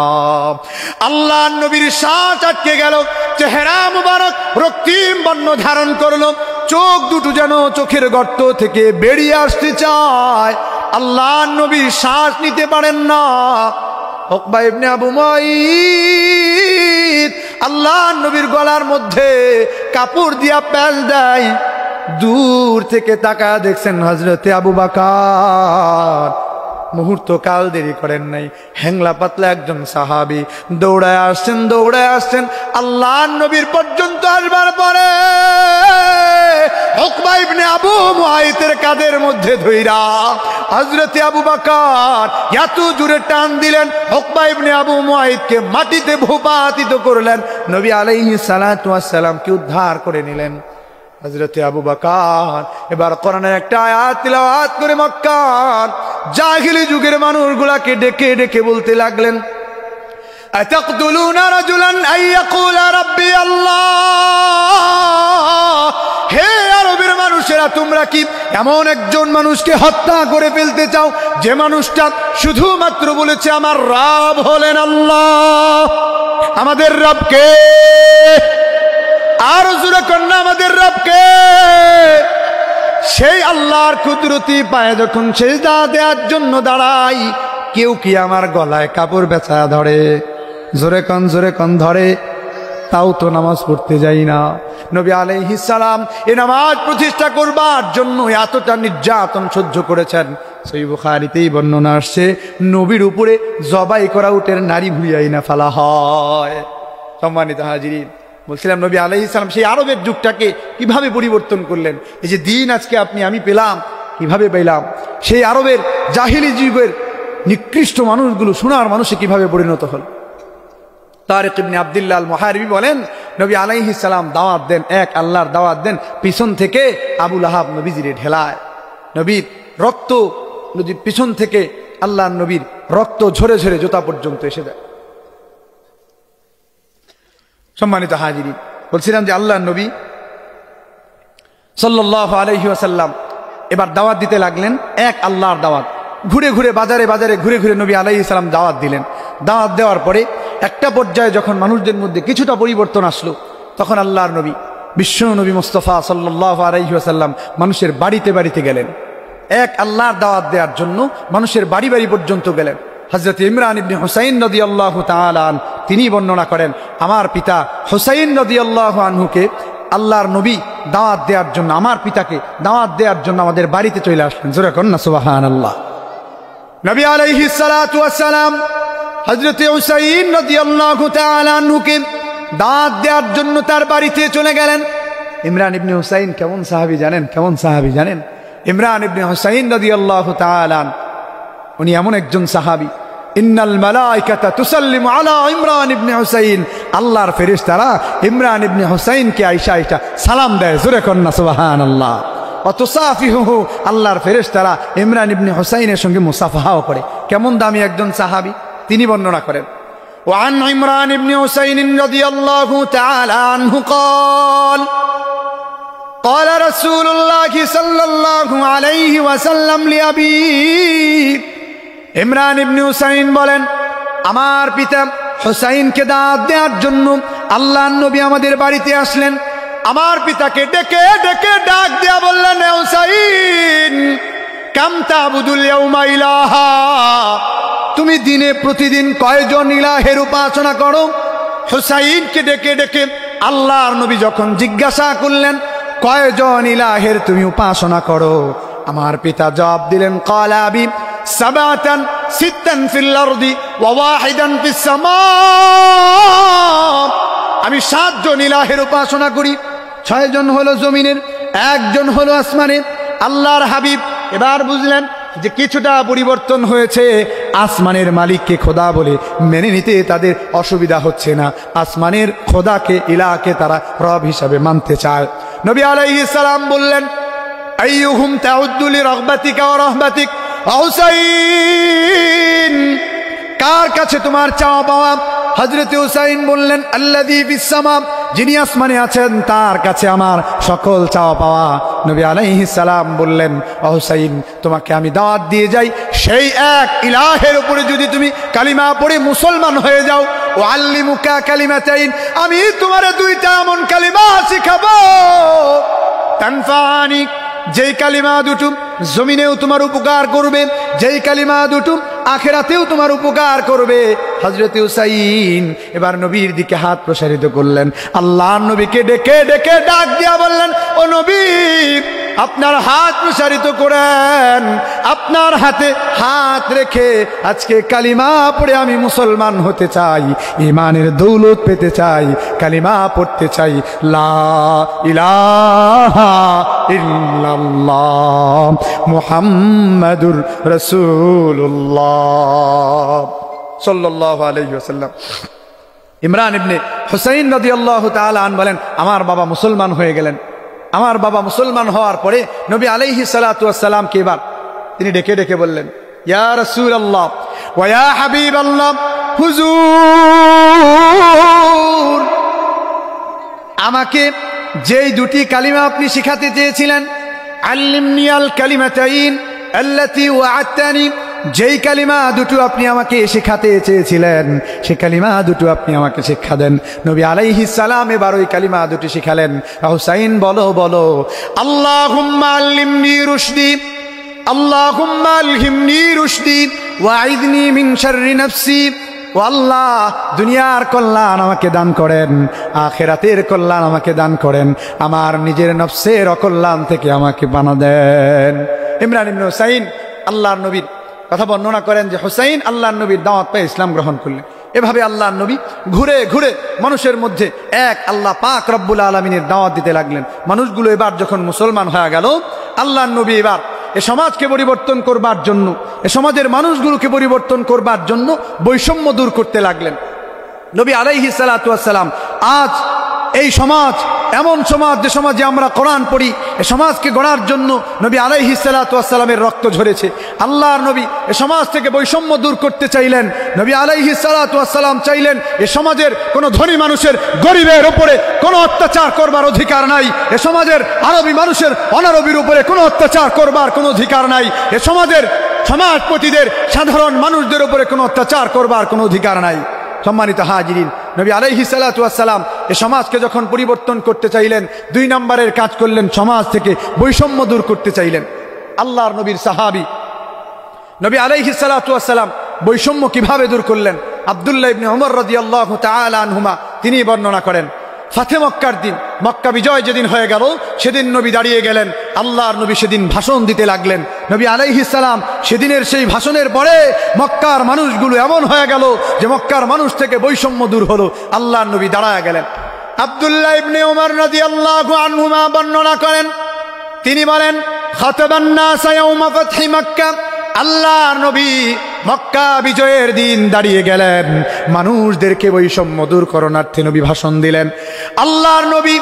আল্লাহর নবীর শ্বাস আটকে গেল, চেহারা মুবারক রক্তিম বর্ণ ধারণ করলো, চোখ দুটো যেন চোখের গর্ত থেকে বেরিয়ে আসতে চায়। আল্লাহর নবী শ্বাস নিতে পারেন না। উকবা ইবনে আবু মুআইত আল্লাহর নবীর গলার মধ্যে কাপড় দিয়া প্যাঁচ দেয়। দূর থেকে তাকায় দেখছেন হযরতে আবু বকর মুহূর্ত কাল দেরি করেন নাই, হ্যাংলা পাতলা একজন সাহাবী দৌড়ায় আসছেন আল্লাহর নবীর পর্যন্ত আসবার পরে উকবা ইবনে আবু মুআইতের কাঁধের মধ্যে ধইরা হযরতে আবু বকর এত জোরে টান দিলেন, উকবা ইবনে আবু মুআইতকে মাটিতে ভূপাতিত করলেন, নবী আলাইহিস সালাতু ওয়াস সালামকে উদ্ধার করে নিলেন। হযরতে আবু বকর এবার কোরআনের একটা আয়াত তিলাওয়াত করে মক্কার জাহিলি যুগের মানুষগুলাকে ডেকে ডেকে বলতে লাগলেন, আতাকতুলুনা রাজুলান আইয়াকুলা রাব্বি আল্লাহ, হে আরবের মানুষেরা তোমরা কি এমন একজন মানুষকে হত্যা করে ফেলতে চাও যে মানুষটা শুধুমাত্র বলেছে আমার রব হলেন আল্লাহ। আমাদের রব কে? আর জোরে কন্যা আমাদের রব কে? সেই আল্লাহর কুদরতি পায়ে যখন সিজদা দেওয়ার জন্য দাঁড়াই, কেউ কি আমার গলায় কাপড় বেচা ধরে? জোরে কন ধরে? তাও তো নামাজ পড়তে যাই না। নবী আলাইহিস সালাম এই নামাজ প্রতিষ্ঠা করবার জন্য এতটা নির্যাতন সহ্য করেছেন। সহিহ বুখারীতেই বর্ণনা আসছে, নবীর উপরে জবাই করা উটের নারী ভুইয়াই না ফেলা হয়। সম্মানিত হাজিরিন, বলছিলাম নবী আলাইহিস সালাম সেই আরবের যুগটাকে কিভাবে পরিবর্তন করলেন। এই যে দিন আজকে আমি পেলাম, কিভাবে পেলাম? সেই আরবের জাহিলি যুগের নিকৃষ্ট মানুষগুলো সোনার মানুষে কিভাবে পরিণত হল। তারিক ইবনে আব্দুল্লাহ আল মুহারিবি বলেন, নবী আলাইহিস সালাম দাওয়াত দেন, এক আল্লাহর দাওয়াত দেন, পিছন থেকে আবু লাহাব নবীজিরে ঢেলায়। নবীর রক্ত, নবীর পিছন থেকে আল্লাহর নবীর রক্ত ঝরে ঝরে জোতা পর্যন্ত এসে যায়। সম্মানিত হাজিরিন, বলছিলাম যে আল্লাহর নবী সাল্লাল্লাহু আলাইহি ওয়াসাল্লাম এবার দাওয়াত দিতে লাগলেন, এক আল্লাহর দাওয়াত। ঘুরে ঘুরে বাজারে বাজারে ঘুরে ঘুরে নবী আলাইহিস সালাম দাওয়াত দিলেন। দাওয়াত দেওয়ার পরে একটা পর্যায়ে যখন মানুষদের মধ্যে কিছুটা পরিবর্তন আসলো, তখন আল্লাহর নবী বিশ্ব নবী মুস্তাফা সাল্লাল্লাহু আলাইহি ওয়াসাল্লাম মানুষের বাড়িতে বাড়িতে গেলেন। এক আল্লাহর দাওয়াত দেওয়ার জন্য মানুষের বাড়ি বাড়ি পর্যন্ত গেলেন। হযরত ইমরান ইবনে হুসাইন রাদিয়াল্লাহু তাআলা আন তিনি বর্ণনা করেন, আমার পিতা হুসাইন রাদিয়াল্লাহু আনহুকে আল্লাহর নবী দাওয়াত দেওয়ার জন্য, আমার পিতাকে দাওয়াত দেওয়ার জন্য আমাদের বাড়িতে চলে আসলেন। জোরে করুন না সুবহানাল্লাহ। নবী আলাইহিস সালাতু ওয়াস সালাম হযরত হুসাইন রাদিয়াল্লাহু তাআলা আনহুকে দাওয়াত দেওয়ার জন্য তার বাড়িতে চলে গেলেন। ইমরান ইবনে হুসাইন কেমন সাহাবী জানেন? কেমন সাহাবী জানেন? ইমরান ইবনে হুসাইন রাদিয়াল্লাহু তাআলা উনি এমন একজন সাহাবী, ইন্নাল মালাইকাতা তুসাল্লিমু আলা ইমরান ইবনে হুসাইন, আল্লাহর ফেরেশতারা ইমরান ইবনে হুসাইনকে আয়েশা আয়েশা সালাম দেয়। জোরে করুন না সুবহানাল্লাহ। ওয়া তুসাফিহুহু, আল্লাহর ফেরেশতারা ইমরান ইবনে হুসাইনের সঙ্গে মুসাফাহাও করে। কেমন দামি একজন সাহাবী, তিনি বর্ণনা করেন, وعن عمران بن حسين رضي الله تعالى عنه قال قال رسول الله صلى الله عليه وسلم لأبيه, ইমরান ইবনে হুসাইন বলেন, আমার পিতা হুসাইনকে দাওয়াত দেওয়ার জন্য আল্লাহর নবী আমাদের বাড়িতে আসলেন। আমার পিতাকে ডেকে ডেকে ডাক দেয়া বললেন, হে হুসাইন, কাম তাবুদুল ইয়াউমা ইলাহা, তুমি দিনে প্রতিদিন কয়জন ইলাহের উপাসনা করো? হুসাইনকে ডেকে ডেকে আল্লাহর নবী যখন জিজ্ঞাসা করলেন, কয়জন ইলাহের তুমি উপাসনা করো? আমার পিতা জবাব দিলেন, ক্বালা আবি সাবাতান সিত্তান ফিল আরদি ওয়া ওয়াহিদান ফিস সামা, আমি 7 জন ইলাহের উপাসনা করি, 6 জন হলো জমিনের, 1 জন হলো আসমানে। আল্লাহর হাবিব এবার বুঝলেন যে কিছুটা পরিবর্তন হয়েছে, আসমানের মালিককে খোদা বলে মেনে নিতে তাদের অসুবিধা হচ্ছে না, আসমানের খোদাকে ইলাহকে তারা রব হিসাবে মানতে চায়। নবী আলাইহিস সালাম বললেন, আইয়ুহুম তাউদ্দু লিরাগবাতিকা ওয়া রাহবাতিক, হুসাইন, কার কাছে তোমার চাওয়া পাওয়া? হযরত হুসাইন বললেন, আল্লাযী ফিস সামা, যিনি আসমানে আছেন তার কাছে আমার সকল চাওয়া পাওয়া। নবী আলাইহিস সালাম বললেন, ও হুসাইন, তোমাকে আমি দাওয়াত দিয়ে যাই, সেই এক ইলাহের উপরে যদি তুমি কালিমা পড়ে মুসলমান হয়ে যাও, ও আল্লিমুকা কালিমাতাইন, আমি তোমারে 2টা এমন কালিমা শিখাবো, তানফানি, যেই কালিমা দুটো জমিনেও তোমার উপকার করবে, যেই কালিমা দুটো আখিরাতেও তোমার উপকার করবে। হযরত হুসাইন এবার নবীর দিকে হাত প্রসারিত করলেন, আল্লাহর নবীকে ডেকে ডেকে ডাক দিয়া বললেন, ও নবী, আপনার হাত প্রসারিত করেন, আপনার হাতে হাত রেখে আজকে কালিমা পড়ে আমি মুসলমান হতে চাই, ঈমানের দৌলত পেতে চাই, কালিমা পড়তে চাই, লা ইলাহা ইল্লাল্লাহ মুহাম্মাদুর রাসূলুল্লাহ সাল্লাল্লাহু আলাইহি ওয়াসাল্লাম। ইমরান ইবনে হুসাইন রাদিয়াল্লাহু তাআলা আন বলেন, আমার বাবা মুসলমান হয়ে গেলেন। আমার বাবা মুসলমান হওয়ার পরে নবী আলাইহিস সালাতু ওয়াস সালামকে এবার তিনি ডেকে ডেকে বললেন, ইয়া রাসূলুল্লাহ ওয়া ইয়া হাবিবাল্লাহ, হুজুর, আমাকে যেই 2টি কালিমা আপনি শিখাতে চেয়েছিলেন, আল্লিমনি আল কালিমাতাইন আল্লাতী ওয়া'আদতানি, যেই কালিমা দুটো আপনি আমাকে শেখাতে চেয়েছিলেন সেই কালিমা দুটো আপনি আমাকে শিক্ষা দেন। নবী আলাইহিস সালাম এবার ওই কালিমা দুটো শিখালেন। হুসাইন বলো বলো, আল্লাহুম্মা আল্লিমনি রুশদি, আল্লাহুম্মা আলহিমনি রুশদি ওয়া'ইদনি মিন শাররি নাফসি, ও আল্লাহ, দুনিয়ার কল্যাণ আমাকে দান করেন, আখিরাতের কল্যাণ আমাকে দান করেন, আমার নিজের নফসের অকল্যাণ থেকে আমাকে বানা দেন। ইমরান ইবনে হুসাইন আল্লাহর নবীর কথা বর্ণনা করেন যে হুসাইন আল্লাহর নবীর দাওয়াত পেয়ে ইসলাম গ্রহণ করলেন। এভাবে আল্লাহর নবী ঘুরে ঘুরে মানুষের মধ্যে এক আল্লাহ পাক রব্বুল আলামিনের দাওয়াত দিতে লাগলেন। মানুষগুলো এবার যখন মুসলমান হয়ে গেল, আল্লাহর নবী এবার এ সমাজকে পরিবর্তন করবার জন্য, এ সমাজের মানুষগুলোকে পরিবর্তন করবার জন্য বৈষম্য দূর করতে লাগলেন। নবী আলাইহিস সালাতু ওয়াস সালাম আজ এই সমাজ এমন সমাজ যে সমাজে আমরা কোরআন পড়ি, এই সমাজকে গড়ার জন্য নবী আলাইহিস সালাতু ওয়াস সালামের রক্ত ঝরেছে। আল্লাহর নবী এই সমাজ থেকে বৈষম্য দূর করতে চাইলেন। নবী আলাইহিস সালাতু ওয়াস সালাম চাইলেন এই সমাজের কোনো ধনী মানুষের গরিবের উপরে কোনো অত্যাচার করবার অধিকার নাই, এ সমাজের আরবি মানুষের অনারবির উপরে কোনো অত্যাচার করবার কোনো অধিকার নাই, এ সমাজের সমাজপতিদের সাধারণ মানুষদের উপরে কোনো অত্যাচার করবার কোনো অধিকার নাই। সম্মানিত হাজিরিন, নবী আলাইহিস সালাতু ওয়াস সালাম এই সমাজকে যখন পরিবর্তন করতে চাইলেন, 2 নম্বরের কাজ করলেন, সমাজ থেকে বৈষম্য দূর করতে চাইলেন। আল্লাহর নবীর সাহাবী নবী আলাইহিস সালাতু ওয়াস সালাম বৈষম্য কিভাবে দূর করলেন, আব্দুল্লাহ ইবনে উমর রাদিয়াল্লাহু তাআলা আনহুমা তিনি বর্ণনা করেন। ফাতে মক্কার দিন, মক্কা বিজয় যেদিন হয়ে গেল, সেদিন নবী দাঁড়িয়ে গেলেন। আল্লাহর নবী সেদিন ভাষণ দিতে লাগলেন। নবী আলাইহিস সালাম সেদিনের সেই ভাষণের পরে মক্কার মানুষগুলো এমন হয়ে গেল যে মক্কার মানুষ থেকে বৈষম্য দূর হলো। আল্লাহর নবী দাঁড়ায় গেলেন। আব্দুল্লাহ ইবনে উমর রাদিয়াল্লাহু আনহুমা বর্ণনা করেন, তিনি বলেন, খাতাবান নাস ইয়াউমা ফাতহি মক্কা, আল্লাহর নবী মক্কা বিজয়ের দিন দাঁড়িয়ে গেলেন, মানুষদেরকে বৈষম্য দূর করণার্থে নবী ভাষণ দিলেন। আল্লাহর নবী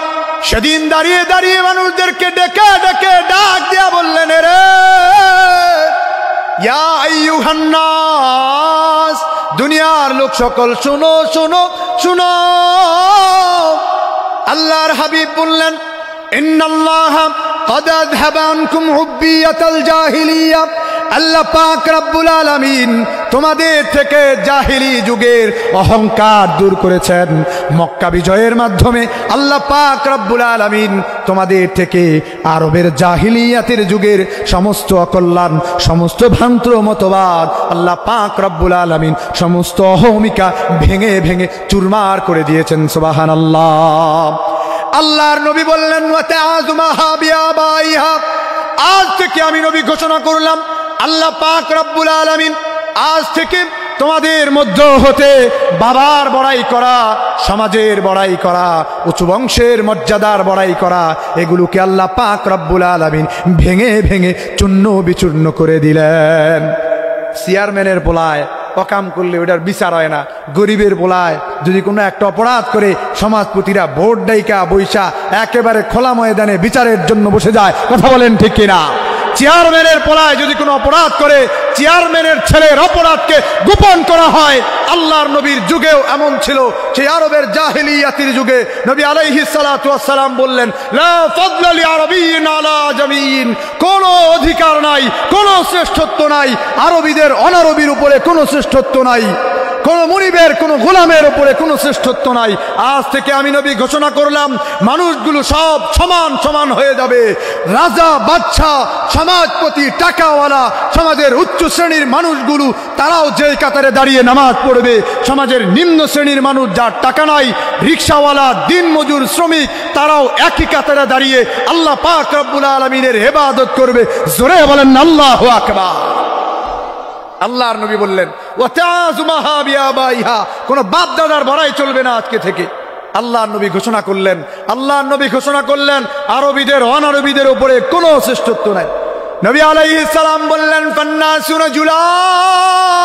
সেদিন দাঁড়িয়ে দাঁড়িয়ে মানুষদেরকে ডেকে ডেকে ডাক দিয়া বললেন, রে ইয়া আইয়ুহান নাস, দুনিয়ার লোক সকল শুনো শুনো শুনো। আল্লাহর হাবিব বললেন, ইন্নাল্লাহা قد أذهب عنكم عبية الجاهلية, আল্লাহ পাক রব্বুল আলামিন তোমাদের থেকে জাহিলি যুগের অহংকার দূর করেছেন। মক্কা বিজয়ের মাধ্যমে আল্লাহ পাক রব্বুল আলামিন তোমাদের থেকে আরবের জাহিলিয়াতের যুগের সমস্ত অকল্যাণ, সমস্ত ভ্রান্ত মতবাদ আল্লাহ পাক রব্বুল আলামিন সমস্ত অহমিকা ভেঙে ভেঙে চুরমার করে দিয়েছেন। সুবহানাল্লাহ। আল্লাহর নবী বললেন, আজ থেকে আমি নবী ঘোষণা করলাম, আল্লাহ পাক রব্বুল আলামিন আজ থেকে তোমাদের মধ্য হতে বাবার বড়াই করা, সমাজের বড়াই করা, উঁচু বংশের মর্যাদার বড়াই করা, এগুলোকে আল্লাহ পাক রব্বুল আলামিন ভেঙে ভেঙে চূর্ণ বিচূর্ণ করে দিলেন। চেয়ারম্যানের পোলায় অকাম করলে ওটার বিচার হয় না, গরিবের পোলায় যদি কোনো একটা অপরাধ করে সমাজপতিরা ভোট ডাইকা বৈশা একেবারে খোলা ময়দানে বিচারের জন্য বসে যায়। কথা বলেন ঠিক কিনা? চেয়ারম্যানের পোলায় যদি কোনো অপরাধ করে, চেয়ারম্যানের ছেলের অপরাধকে গোপন করা হয়। আল্লাহর নবীর যুগেও এমন ছিল। সেই আরবের জাহিলিয়াতের যুগে নবী আলাইহিস সালাতু ওয়াস সালাম বললেন, লা ফাদলা লি আরাবিয়্যিন আলা জামিয়্যিন, কোনো অধিকার নাই, কোনো শ্রেষ্ঠত্ব নাই, আরবীদের অনারবীর উপরে কোনো শ্রেষ্ঠত্ব নাই, কোনো মুনিবের কোনো গোলামের উপরে কোনো শ্রেষ্ঠত্ব নাই। আজ থেকে আমি নবী ঘোষণা করলাম, মানুষগুলো সব সমান সমান হয়ে যাবে। রাজা, বাদশা, সমাজপতি, টাকাওয়ালা, সমাজের উচ্চ শ্রেণীর মানুষগুলো তারাও যে কাতারে দাঁড়িয়ে নামাজ পড়বে, সমাজের নিম্ন শ্রেণীর মানুষ যার টাকা নাই, রিকশাওয়ালা, দিনমজুর, শ্রমিক, তারাও একই কাতারে দাঁড়িয়ে আল্লাহ পাক রব্বুল আলামিনের ইবাদত করবে। জোরে বলেন আল্লাহু আকবার। আল্লাহর নবী বললেন, কোন বাপ দাদার বড়াই চলবে না আজকে থেকে। আল্লাহর নবী ঘোষণা করলেন, আল্লাহর নবী ঘোষণা করলেন, আরবীদের অনারবীদের উপরে কোনো শ্রেষ্ঠত্ব নাই। নবী আলাইহিস সালাম বললেন, ফান্নাসু রাজুলান,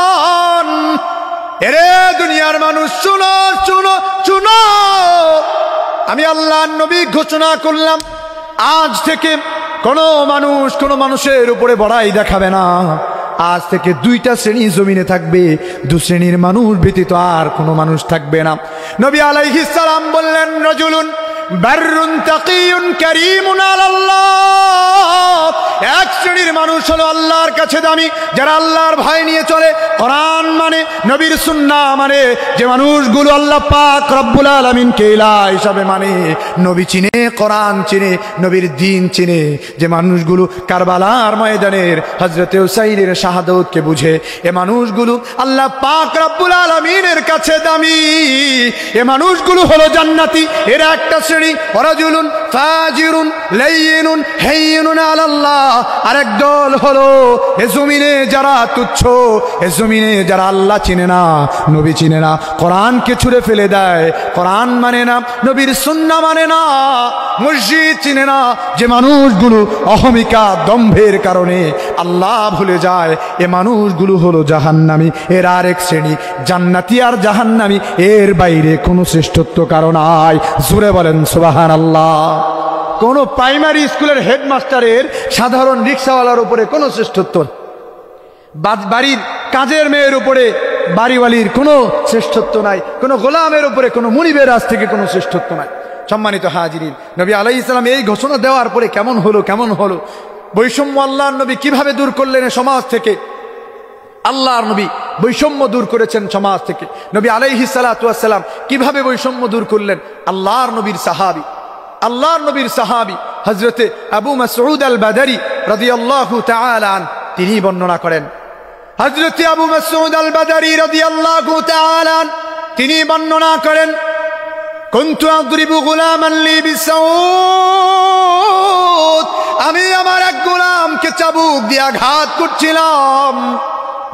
এরে দুনিয়ার মানুষ শুনো শুনো শুনো, আমি আল্লাহর নবী ঘোষণা করলাম, আজ থেকে কোনো মানুষ কোনো মানুষের উপরে বড়াই দেখাবে না। আজ থেকে 2টা শ্রেণী জমিনে থাকবে, 2 শ্রেণীর মানুষ ব্যতীত আর কোনো মানুষ থাকবে না। নবী আলাইহিস সালাম বললেন, রাজুলুন বাররুন তাকিয়ুন কারীমুন আলাল্লাহ, এক শ্রেণীর মানুষ হলো আল্লাহর কাছে দামি, যারা আল্লাহর ভয় নিয়ে চলে, কোরআন মানে, নবীর সুন্নাহ মানে, যে মানুষগুলো আল্লাহ পাক রব্বুল আলামিনকে ইলাহ হিসাবে মানে, নবী চিনে, কোরআন চিনে, নবীর দ্বীন চিনে, যে মানুষগুলো কারবালার ময়দানের হযরতে হুসাইনের শাহাদাতকে বুঝে, এ মানুষগুলো আল্লাহ পাক রব্বুল আলামিনের কাছে দামি, এ মানুষগুলো হলো জান্নাতি। এর একটা শ্রেণী, রাজুলুন ফাজিরুন লাইয়িনুন হাইয়িনুন আলাল্লাহ, আরেক দল হলো এ জমিনে যারা তুচ্ছ, এ জমিনে যারা আল্লাহ চিনে না, নবী চিনে না, কোরআনকে ছুঁড়ে ফেলে দেয়, কোরআন মানে না, নবীর সুন্নাহ মানে না, মসজিদ চিনে না, যে মানুষগুলো অহমিকা দম্ভের কারণে আল্লাহ ভুলে যায়, এ মানুষগুলো হলো জাহান্নামী। এর আরেক শ্রেণী জান্নাতি আর জাহান্নামী, এর বাইরে কোনো শ্রেষ্ঠত্ব কারো নাই। জোরে বলেন সুবহানাল্লাহ। কোন প্রাইমারি স্কুলের হেডমাস্টারের সাধারণ রিক্সাওয়ালার উপরে কোনো শ্রেষ্ঠত্ব, বাড়ির কাজের মেয়ের উপরে বাড়িওয়ালির কোনো শ্রেষ্ঠত্ব নাই, কোনো গোলামের উপরে, কোনো মুনিবের কাছ থেকে কোনো শ্রেষ্ঠত্ব নাই। সম্মানিত হাজিরিন, নবী আলাইহিস সালাম এই ঘোষণা দেওয়ার পরে কেমন হলো বৈষম্য আল্লাহর নবী কিভাবে দূর করলেন সমাজ থেকে। আল্লাহর নবী বৈষম্য দূর করেছেন সমাজ থেকে। নবী আলাইহিস সালাতু ওয়াস সালাম কিভাবে বৈষম্য দূর করলেন। আল্লাহর নবীর সাহাবী হযরতে আবু মাসউদ আল বাদারি রাদিয়াল্লাহু তাআলা আন তিনি বর্ণনা করেন। হযরতে আবু মাসউদ আল বাদারি রাদিয়াল্লাহু তাআলা আন তিনি বর্ণনা করেন, কুনতু আদরিবু গুলামান লি বিসাউদ, আমি আমার এক গোলামকে চাবুক দিয়ে আঘাত করছিলাম,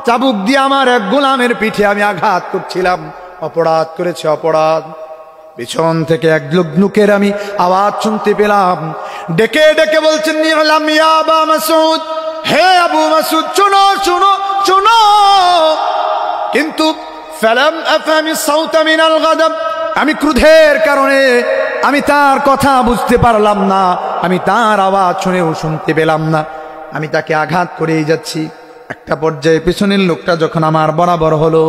চাবুক দিয়ে আমার এক গোলামের পিঠে আমি আঘাত করছিলাম। অপরাধ করেছে অপরাধ। পিছন থেকে এক লোকের আমি আওয়াজ শুনতে পেলাম, ডেকে ডেকে বলছেন, নিলাম ইয়া আবু মাসউদ, হে আবু মাসউদ শুনো শুনো শুনো। কিন্তু ফালাম আফহামি সাউতা মিনাল গাদাব, আমি ক্রোধের কারণে আমি তার কথা বুঝতে পারলাম না, আমি তার আওয়াজ শুনেও শুনতে পেলাম না, আমি তাকে আঘাত করেই যাচ্ছি। একটা পর্যায়ে পেছনের লোকটা যখন আমার বরাবর হলো,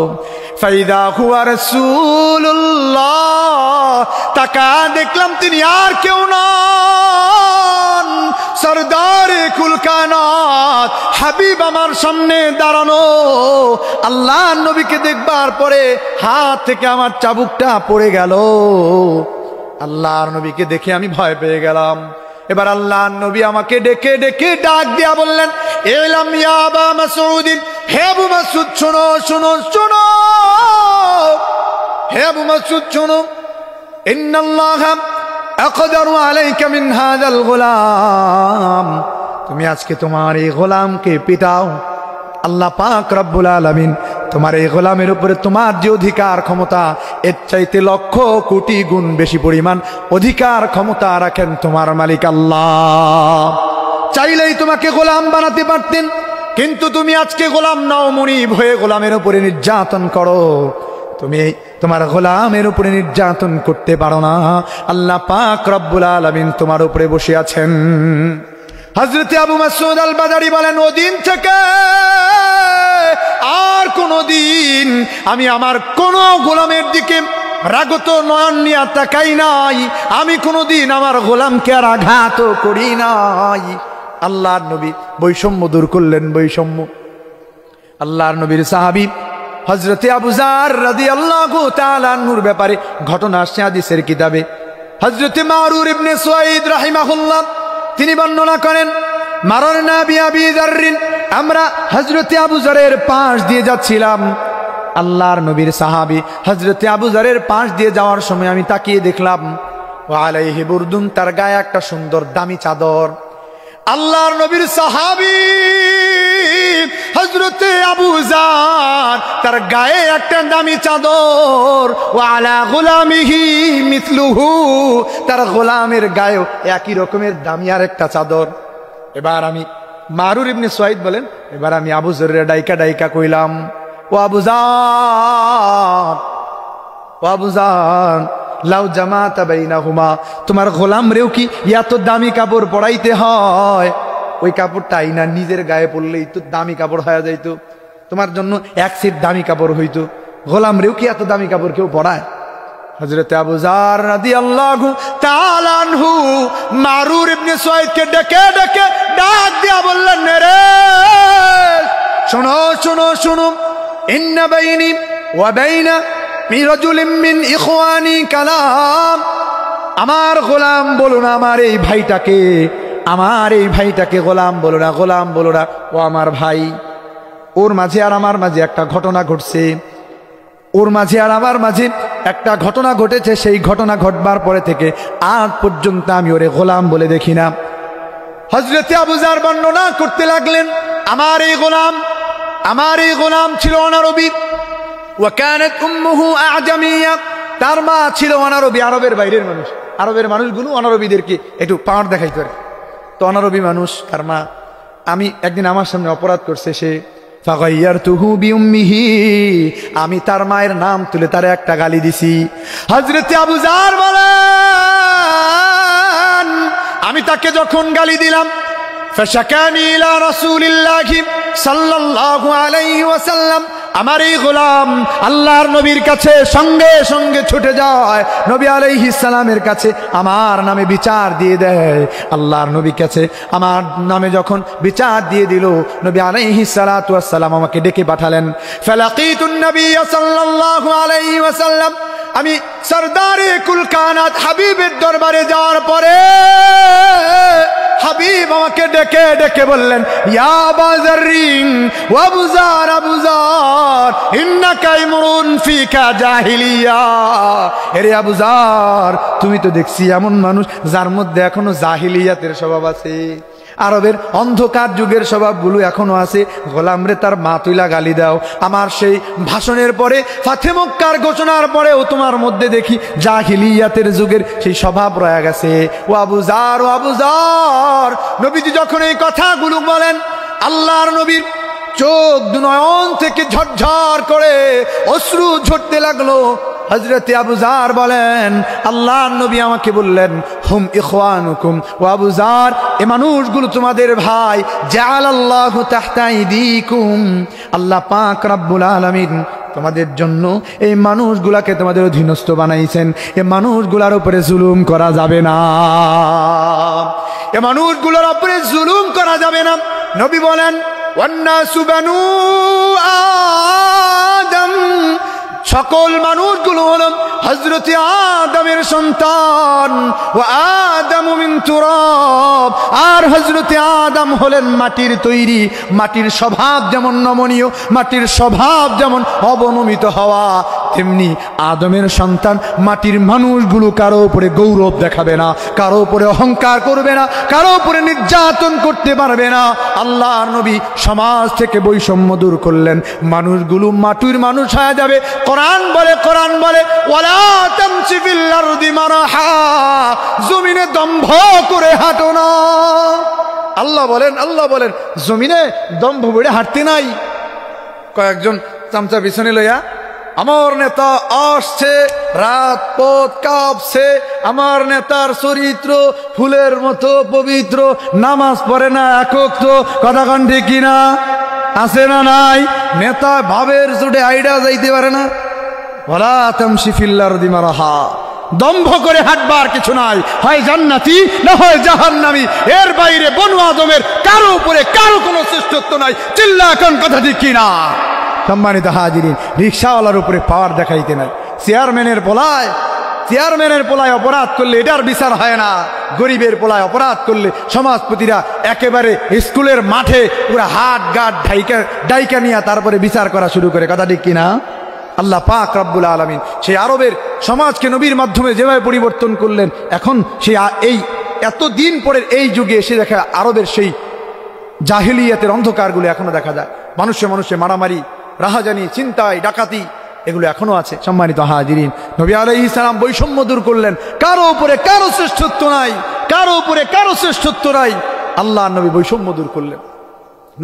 ফাইদা হুয়া রাসূলুল্লাহ, তাকা দেখলাম তিনি আর কেউ নন, সরদারে কুল কায়নাত, হাবিব আমার সামনে দাঁড়ানো। আল্লাহর নবীকে দেখবার পরে হাত থেকে আমার চাবুকটা পড়ে গেল। আল্লাহর নবীকে দেখে আমি ভয় পেয়ে গেলাম। এবার আল্লাহর নবী আমাকে ডেকে ডেকে ডাক দিয়া বললেন, এলাম ইয়া আবা মাসউদ, হে আবু মাসউদ শোনো শোনো শোনো, হে আবু মাসউদ শোনো, ইন্নাল্লাহা আকদারু আলাইকা মিন হাযাল গোলাম, তুমি আজকে তোমার এই গোলামকে পিটাও। আল্লাহ পাক রব্বুল আলামিন তোমার এই গোলামের উপরে তোমার যে অধিকার ক্ষমতা, এর চাইতে লক্ষ কোটি গুণ বেশি পরিমাণ অধিকার ক্ষমতা রাখেন তোমার মালিক আল্লাহ। চাইলেই তোমাকে গোলাম বানাতে পারতেন, কিন্তু তুমি আজকে গোলাম নাও, মুনিব হয়ে গোলামের উপরে নির্যাতন করো। তুমি তোমার গোলামের উপরে নির্যাতন করতে পারো না। আল্লাহ পাক রব্বুল আলামিন তোমার উপরে বসে আছেন। হযরতে আবু মাসউদ আল বাদারি বলেন, ওদিন থেকে আর কোনদিন আমি আমার কোন গোলামের দিকে রাগত নয়ন নিয়ে তাকাই নাই, আমি কোনদিন আমার গোলামকে আর আঘাত করি নাই। আল্লাহর নবী বৈষম্য দূর করলেন, বৈষম্য। আল্লাহর নবীর সাহাবী হযরতে আবু যার রাদিয়াল্লাহু তাআলা আনহুর ব্যাপারে ঘটনা আসছে হাদিসের কিতাবে। হযরতে মারুর ইবনে সুয়াইদ রাহিমাহুল্লাহ তিনি বর্ণনা করেন, মাররনা বিআবি যাররিন, আমরা হযরতে আবু যারের পাশ দিয়ে যাচ্ছিলাম। আল্লাহর নবীর সাহাবী হযরতে আবু যারের পাশ দিয়ে যাওয়ার সময় আমি তাকিয়ে দেখলাম, ওয়া আলাইহি বুরদুন, তার গায়ে একটা সুন্দর দামি চাদর। আল্লাহর নবীর সাহাবী হযরতে আবু যার, তার গায়ে একটা দামি চাদর। ওয়া আলা গুলামিহি মিসলুহু, তার গোলামের গায়েও একই রকমের দামি আর একটা চাদর। এবার আমি মারুর ইবনে সুয়াইদ বলেন, এবার আমি আবু যারের ডাইকা ডাইকা কইলাম, ও আবু যার, ও আবু যার, লাউ জামাতা বাইনাহুমা, তোমার গোলামরেও কি এত দামি কাপড় পরাইতে হয়? ওই কাপড়টা আইনা নিজের গায়ে পড়লেই তো দামি কাপড় হয়ে যাইতো, তোমার জন্য এক সেট দামি কাপড় হইতো, গোলামরেও কি এত দামি কাপড় কেউ পরায়? হযরতে আবু যার রাদিয়াল্লাহু তাআলা আনহু মারুর ইবনে সুয়াইদকে ডেকে ডেকে ডাক দিয়া বললেন, রে শোনো শোনো শোনো, ইন্না বাইনি ওয়া বাইনা রাজুলিন মিন ইখওয়ানি কালাম, আমার গোলাম বলো না আমার এই ভাইটাকে, আমার এই ভাইটাকে গোলাম বলো না, গোলাম বলো না, ও আমার ভাই। ওর মাঝে আর আমার মাঝে একটা ঘটনা ঘটছে, ওর মাঝে আর আমার মাঝে একটা ঘটনা ঘটেছে, সেই ঘটনা ঘটবার পরে থেকে আজ পর্যন্ত আমি ওরে গোলাম বলে দেখি না। হযরতে আবু যার বর্ণনা করতে লাগলেন, আমার এই গোলাম ছিল অনারবী। ওয়া কানাত উম্মুহু আ'জামিয়্যা, তার মা ছিল অনারবী, আরবের বাইরের মানুষ। আরবের মানুষগুলো অনারবীদেরকে একটু পাওয়ার দেখাইতে পারে, তো অনারবী মানুষ তার মা। আমি একদিন আমার সামনে অপরাধ করছে সে, ফাগাইয়ারতুহু বিউম্মিহি, আমি তার মায়ের নাম তুলে তারে একটা গালি দিছি। হযরতে আবু যার বলেন, আমি তাকে যখন গালি দিলাম, ফাশাকানি ইলা রাসূলিল্লাহি সাল্লাল্লাহু আলাইহি ওয়াসাল্লাম, আমার এই গোলাম আল্লাহর নবীর কাছে সঙ্গে সঙ্গে ছুটে যায়, নবী আলাইহিস সালামের কাছে আমার নামে বিচার দিয়ে দেয়। আল্লাহর নবীর কাছে আমার নামে যখন বিচার দিয়ে দিল, নবী আলাইহিস সালাতু ওয়াস সালাম আমাকে ডেকে পাঠালেন। ফালাকিতুন নবী সাল্লাল্লাহু আলাইহি ওয়াসাল্লাম, আমি সরদারে কুল কানাত হাবিবের দরবারে যাওয়ার পরে হাবিব আমাকে ডেকে ডেকে বললেন, ইয়া আবা যাররিন ওয়া আবু যার, আবু যার, ইন্নাকা ইমরুন ফিকা জাহিলিয়া। এরে আবু যার, তুমি তো দেখছি এমন মানুষ যার মধ্যে এখনো জাহিলিয়াতের স্বভাব আছে। আরবের অন্ধকার যুগের স্বভাবগুলো এখনো আছে। গোলামরে তার মা তুইলা গালি দাও। আমার সেই ভাষণের পরে, ফাতে মক্কার ঘোষণার পরেও তোমার মধ্যে দেখি জাহিলিয়াতের যুগের সেই স্বভাব রয়ে গেছে। ও আবু যার, ও আবু যার, নবীজি যখন এই কথাগুলো বলেন, আল্লাহর নবীর চোখ দুনয়ন থেকে ঝরঝর করে অশ্রু ঝরতে লাগলো। হযরতে আবু যার বলেন, আল্লাহর নবী আমাকে বললেন, হুম ইখওয়ানুকুম, ও আবু যার, এ মানুষগুলো তোমাদের ভাই। জাআলাল্লাহু তাহতা আইদিকুম, আল্লাহ পাক রব্বুল আলামিন তোমাদের জন্য এই মানুষগুলাকে তোমাদের অধীনস্থ বানাইছেন। এই মানুষগুলার উপরে জুলুম করা যাবে না, এই মানুষগুলোর উপরে জুলুম করা যাবে না। নবী বলেন, ওয়ান্নাসু বানু আদম, সকল মানুষগুলো হল হযরতে আদমের সন্তান। ওয়া আদামু মিন তুরাব, আর হযরতে আদম হলেন মাটির তৈরি। মাটির স্বভাব যেমন নমনীয়, মাটির স্বভাব যেমন অবনমিত হওয়া, তেমনি আদমের সন্তান মাটির মানুষগুলো কারো উপরে গৌরব দেখাবে না, কারো উপরে অহংকার করবে না, কারো উপরে নির্যাতন করতে পারবে না। আল্লাহর নবী সমাজ থেকে বৈষম্য দূর করলেন, মানুষগুলো মাটির মানুষ হয়ে যাবে। কোরআন বলে ওয়ালা তামশি ফিল আরদি মারহা, জমিনে দম্ভ করে হাঁটো না। আল্লাহ বলেন জমিনে দম্ভ করে হাঁটতে নাই। কয়েকজন চামচা পিছনে লইয়া, আমার নেতা আসছে, রাত পথ কাঁপছে, আমার নেতার চরিত্র ফুলের মতো পবিত্র, নামাজ পড়ে না একক, তো কথা কন ঠিক কিনা? আছে না নাই? নেতা ভাবের চোটে আইডা যাইতে পারে না। ওয়ালা তামশি ফিল আরদি মারহা, দম্ভ করে হাঁটবার কিছু নাই, হয় জান্নাতি না হয় জাহান্নামী, এর বাইরে বনু আদমের কারো উপরে কারো কোনো শ্রেষ্ঠত্ব নাই। চিল্লা কোন কথা ঠিক কিনা? সম্মানিত হাজিরিন, রিকশাওয়ালার উপরে পাওয়ার দেখাইতে নাই। চেয়ারম্যানের পোলায় অপরাধ করলে এটার বিচার হয় না। গরিবের পোলায় অপরাধ করলে সমাজপতিরা একেবারে স্কুলের মাঠে পুরো হাট গাট ডাইকা নিয়ে তারপরে বিচার করা শুরু করে। কথা ঠিক কিনা? আল্লাহ পাক রব্বুল আলামিন সেই আরবের সমাজকে নবীর মাধ্যমে যেভাবে পরিবর্তন করলেন, এখন সেই এই এতদিন পরে এই যুগে এসে দেখা আরবের সেই জাহিলিয়াতের অন্ধকারগুলো এখনো দেখা যায়। মানুষে মারামারি, রাহাজানি, চিন্তায়, ডাকাতি, এগুলো এখনো আছে। সম্মানিত হাজিরিন, নবী আলাইহিস সালাম বৈষম্য দূর করলেন। কারো উপরে কারো শ্রেষ্ঠত্ব নাই, কারো উপরে কারো শ্রেষ্ঠত্ব নাই। আল্লাহ নবী বৈষম্য দূর করলেন।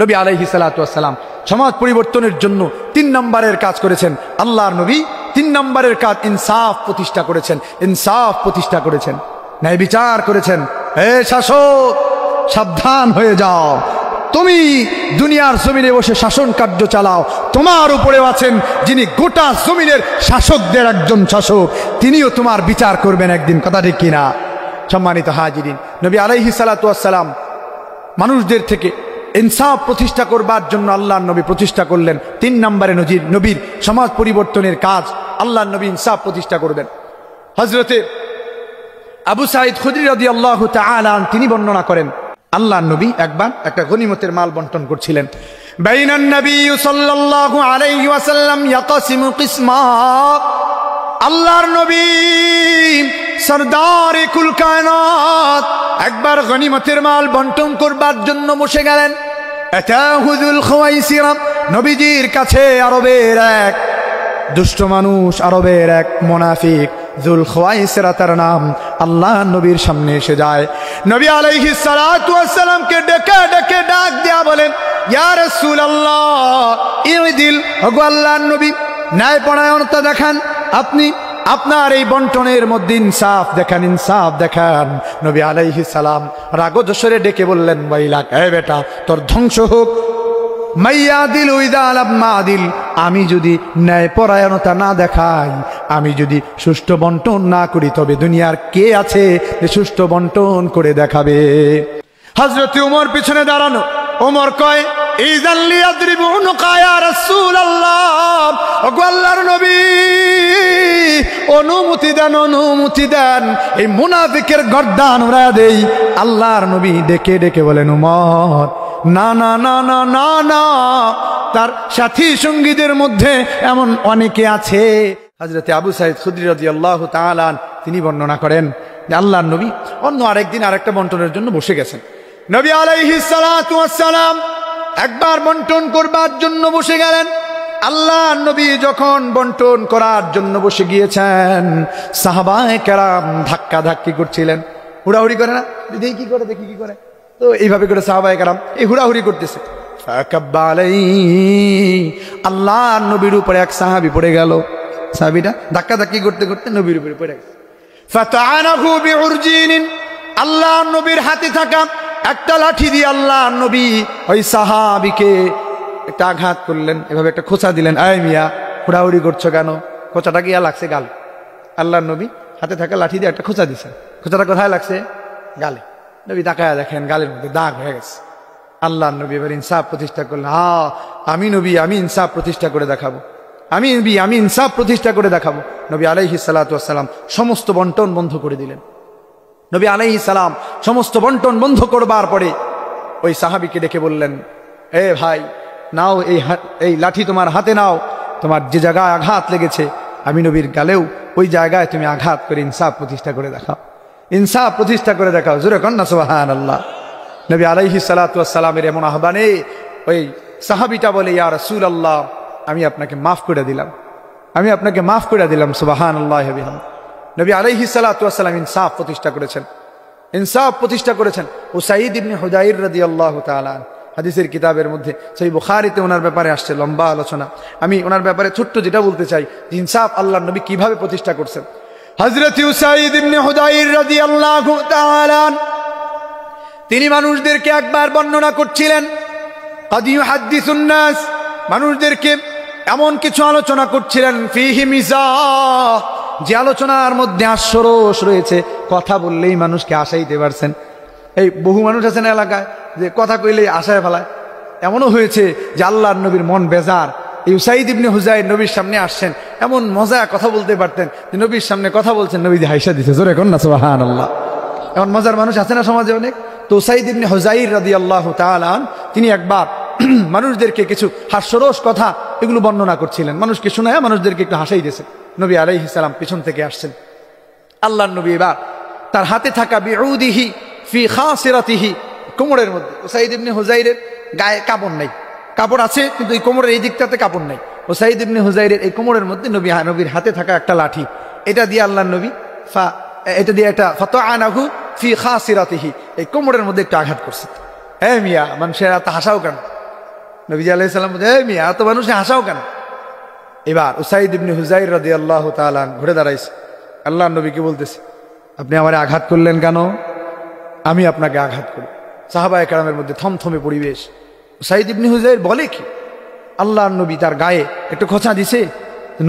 নবী আলাইহিস সালাতু ওয়াস সালাম সমাজ পরিবর্তনের জন্য 3 নম্বরের কাজ করেছেন। আল্লাহর নবী 3 নম্বরের কাজ ইনসাফ প্রতিষ্ঠা করেছেন। ইনসাফ প্রতিষ্ঠা করেছেন, ন্যায় বিচার করেছেন। হে শাসক, সাবধান হয়ে যাও, তুমি দুনিয়ার জমিনে বসে শাসন কার্য চালাও, তোমার উপরেও আছেন যিনি গোটা জমিনের শাসকদের একজন শাসক, তিনিও তোমার বিচার করবেন একদিন। কথা ঠিক কিনা? সম্মানিত হাজিরিন, নবী আলাইহিস সালাতু ওয়াস সালাম মানুষদের থেকে ইনসাফ প্রতিষ্ঠা করবার জন্য আল্লাহর নবী প্রতিষ্ঠা করলেন। 3 নম্বরে নবীর সমাজ পরিবর্তনের কাজ, আল্লাহর নবী ইনসাফ প্রতিষ্ঠা করবেন। হযরতে আবু সাঈদ খুদরি রাদিয়াল্লাহু তাআলা তিনি বর্ণনা করেন, আল্লাহর নবী একবার একটা গনিমতের মাল বন্টন করছিলেন। বাইনান নবী সাল্লাল্লাহু আলাইহি ওয়াসাল্লাম ইয়াকসিমু কিসমা, আল্লাহর নবী সরদার কুল কায়নাত একবার গনিমতের মাল বন্টন করবার জন্য বসে গেলেন। আতাহুযুল খুয়াইসিরা, নবীজির কাছে আরবের এক দুষ্ট মানুষ, আরবের এক মুনাফিক যুল খুয়াইসিরা তার নাম, আল্লাহ নবীর সামনে এসে যায়। নবী আলাইহিস সালাতু ওয়াস সালামকে ডেকে ডেকে ডাক দিয়া বলেন, ইয়া রাসূলুল্লাহ ইদিল, ওগো আল্লাহর নবী ন্যায় পরায়ণতা দেখান, আপনি আপনার এই বন্টনের মধ্যে ইনসাফ দেখান, ইনসাফ দেখান। নবী আলাইহিস সালাম রাগজোশরে ডেকে বললেন, ওয়াইলাক, এ বেটা তোর ধ্বংস হোক, মাইয়াদিল উইদা আলাম্মাদিল, আমি যদি ন্যায় পরায়ণতা না দেখাই, আমি যদি সুষ্ঠু বন্টন না করি, তবে দুনিয়ার কে আছে যে সুষ্ঠু বন্টন করে দেখাবে? হযরত ওমর পিছনে দাঁড়ানো, ওমর কয়, ইযাল লিয়াদরিবুনকা ইয়া রাসূলুল্লাহ, ওগো আল্লাহর নবী অনুমতি দেন, অনুমতি দেন, এই মুনাফিকের গর্দান উড়ায়া দেই। আল্লাহর নবী ডেকে ডেকে বলেন, ওমর না না না না না না, তার সাথী সঙ্গীদের মধ্যে এমন অনেকে আছে। হযরতে আবু সাঈদ খুদরী রাদিয়াল্লাহু তাআলা তিনি বর্ণনা করেন যে আল্লাহর নবী অন্য আরেকদিন আরেকটা বন্টনের জন্য বসে গেছেন। নবী আলাইহিস সালাতু ওয়াস সালাম একবার বন্টন করবার জন্য বসে গেলেন। আল্লাহর নবী যখন বন্টন করার জন্য বসে গিয়েছেন, সাহাবায়ে কেরাম ধাক্কা ধাক্কি করছিলেন, হুড়াহুড়ি করে না, দেখি কি করে, দেখি কি করে, তো এইভাবে করে সাহাবায়ে কেরাম এই হুড়াহুড়ি করতেছে। আল্লাহর নবীর উপরে এক সাহাবী পড়ে গেল, সাহাবীটা ধাক্কা ধাক্কি করতে করতে নবীর উপরে পড়ে গেছে। ফাতাআনাহু বিউরজিন, আল্লাহর নবীর হাতে থাকা একটা লাঠি দিয়ে আল্লাহর নবী ওই সাহাবীকে একটা আঘাত করলেন, এভাবে একটা খোঁচা দিলেন। আয় মিয়া, হুড়াহুড়ি করছো কেন? খোঁচাটা গিয়া লাগছে গালে। আল্লাহর নবী হাতে থাকা লাঠি দিয়ে একটা খোঁচা দিছেন, খোঁচাটা কোথায় লাগছে? গালে। নবী তাকায়া দেখেন গালের মধ্যে দাগ হয়ে গেছে। আল্লাহর নবী এবার ইনসাফ প্রতিষ্ঠা করলেন, হ্যাঁ আমি নবী, আমি ইনসাফ প্রতিষ্ঠা করে দেখাবো, আমি নবী, আমি ইনসাফ প্রতিষ্ঠা করে দেখাবো। নবী আলাইহিস সালাতু ওয়াস সালাম সমস্ত বন্টন বন্ধ করে দিলেন। নবী আলাইহিস সালাম সমস্ত বন্টন বন্ধ করবার পরে ওই সাহাবীকে ডেকে বললেন, এ ভাই নাও, এই লাঠি তোমার হাতে নাও, তোমার যে জায়গায় আঘাত লেগেছে আমি নবীর গালেও ওই জায়গায় তুমি আঘাত করে ইনসাফ প্রতিষ্ঠা করে দেখাও, ইনসাফ প্রতিষ্ঠা করে দেখাও। জোরে কন্না সুবহানাল্লাহ। নবী আলাইহিস সালাতু ওয়াস সালামের এমন আহ্বানে ওই সাহাবীটা বলে, ইয়া রাসূলুল্লাহ আমি আপনাকে মাফ করে দিলাম, আমি আপনাকে মাফ করে দিলাম। সুবহানাল্লাহ বিহামদিহি। নবী আলাইহিস সালাতু ওয়াস সালাম ইনসাফ প্রতিষ্ঠা করেছেন, ইনসাফ প্রতিষ্ঠা করেছেন। উসাইদ ইবনে হুদাইর রাদিয়াল্লাহু তাআলা হাদিসের কিতাবের মধ্যে সহিহ বুখারীতে ওনার ব্যাপারে আসছে লম্বা আলোচনা। আমি ওনার ব্যাপারে ছোট্ট যেটা বলতে চাই, ইনসাফ আল্লাহর নবী কিভাবে প্রতিষ্ঠা করছেন। হযরত উসাইদ ইবনে হুদাইর রাদিয়াল্লাহু তাআলা তিনি মানুষদেরকে একবার বর্ণনা করছিলেন, قد يحدث الناس, মানুষদেরকে এমন কিছু আলোচনা করছিলেন, ফিহি মিজাহ, যে আলোচনার মধ্যে হাস্যরস রয়েছে, কথা বললেই মানুষকে হাসাইতে পারছেন। এই বহু মানুষ আছেন এলাকায় যে কথা কইলেই হাসায় ফেলায়। এমনও হয়েছে যে আল্লাহর নবীর মন বেজার, এই উসাইদ ইবনে হুযাইর নবীর সামনে আসছেন, এমন মজা কথা বলতে পারতেন যে নবীর সামনে কথা বলছেন, নবী হাইসা দিছে। জোরে কোন না সুবহানাল্লাহ। এমন মজার মানুষ আছে না সমাজে অনেক। তো উসাইদ ইবনে হুযাইর রাদিয়াল্লাহু তাআলা তিনি একবার মানুষদেরকে কিছু হাস্যরস কথা এগুলো বর্ণনা করছিলেন, মানুষকে শোনায় মানুষদেরকে একটু হাসাই দিয়েছেন। নবী আলাইহিস সালাম পিছন থেকে আসছেন। আল্লাহর নবী এবার তার হাতে থাকা বিউদিহি ফি খাসিরাতিহি, কোমরের মধ্যে, উসাইদ ইবনে হুযাইরের গায়ে কাপড় নাই, কাপড় আছে কিন্তু এই কোমরের এই দিকটাতে কাপড় নাই। উসাইদ ইবনে হুযাইরের এই কোমরের মধ্যে নবীর হাতে থাকা একটা লাঠি, এটা দিয়ে আল্লাহর নবী এটা দিয়ে একটা ফাতাআনাহু ফি খাসিরাতিহি, এই কোমরের মধ্যে একটু আঘাত করছে। হে মিয়া, মানুষের এত হাসাও কেন? নবীজি আলাইহিস সালাম বলে, হে মিয়া এত মানুষে হাসাও কেন? এবার উসাইদ ইবনে হুযাইর রাদিয়াল্লাহু তাআলা ঘুরে দাঁড়াইছে, আল্লাহর নবীকে বলতেছে, আপনি আমারে আঘাত করলেন কেন? আমি আপনাকে আঘাত করি। সাহাবায়ে কেরামের মধ্যে থমথমে পরিবেশ। উসাইদ ইবনে হুযাইর বলে কি, আল্লাহর নবী তার গায়ে একটু খোঁচা দিছে,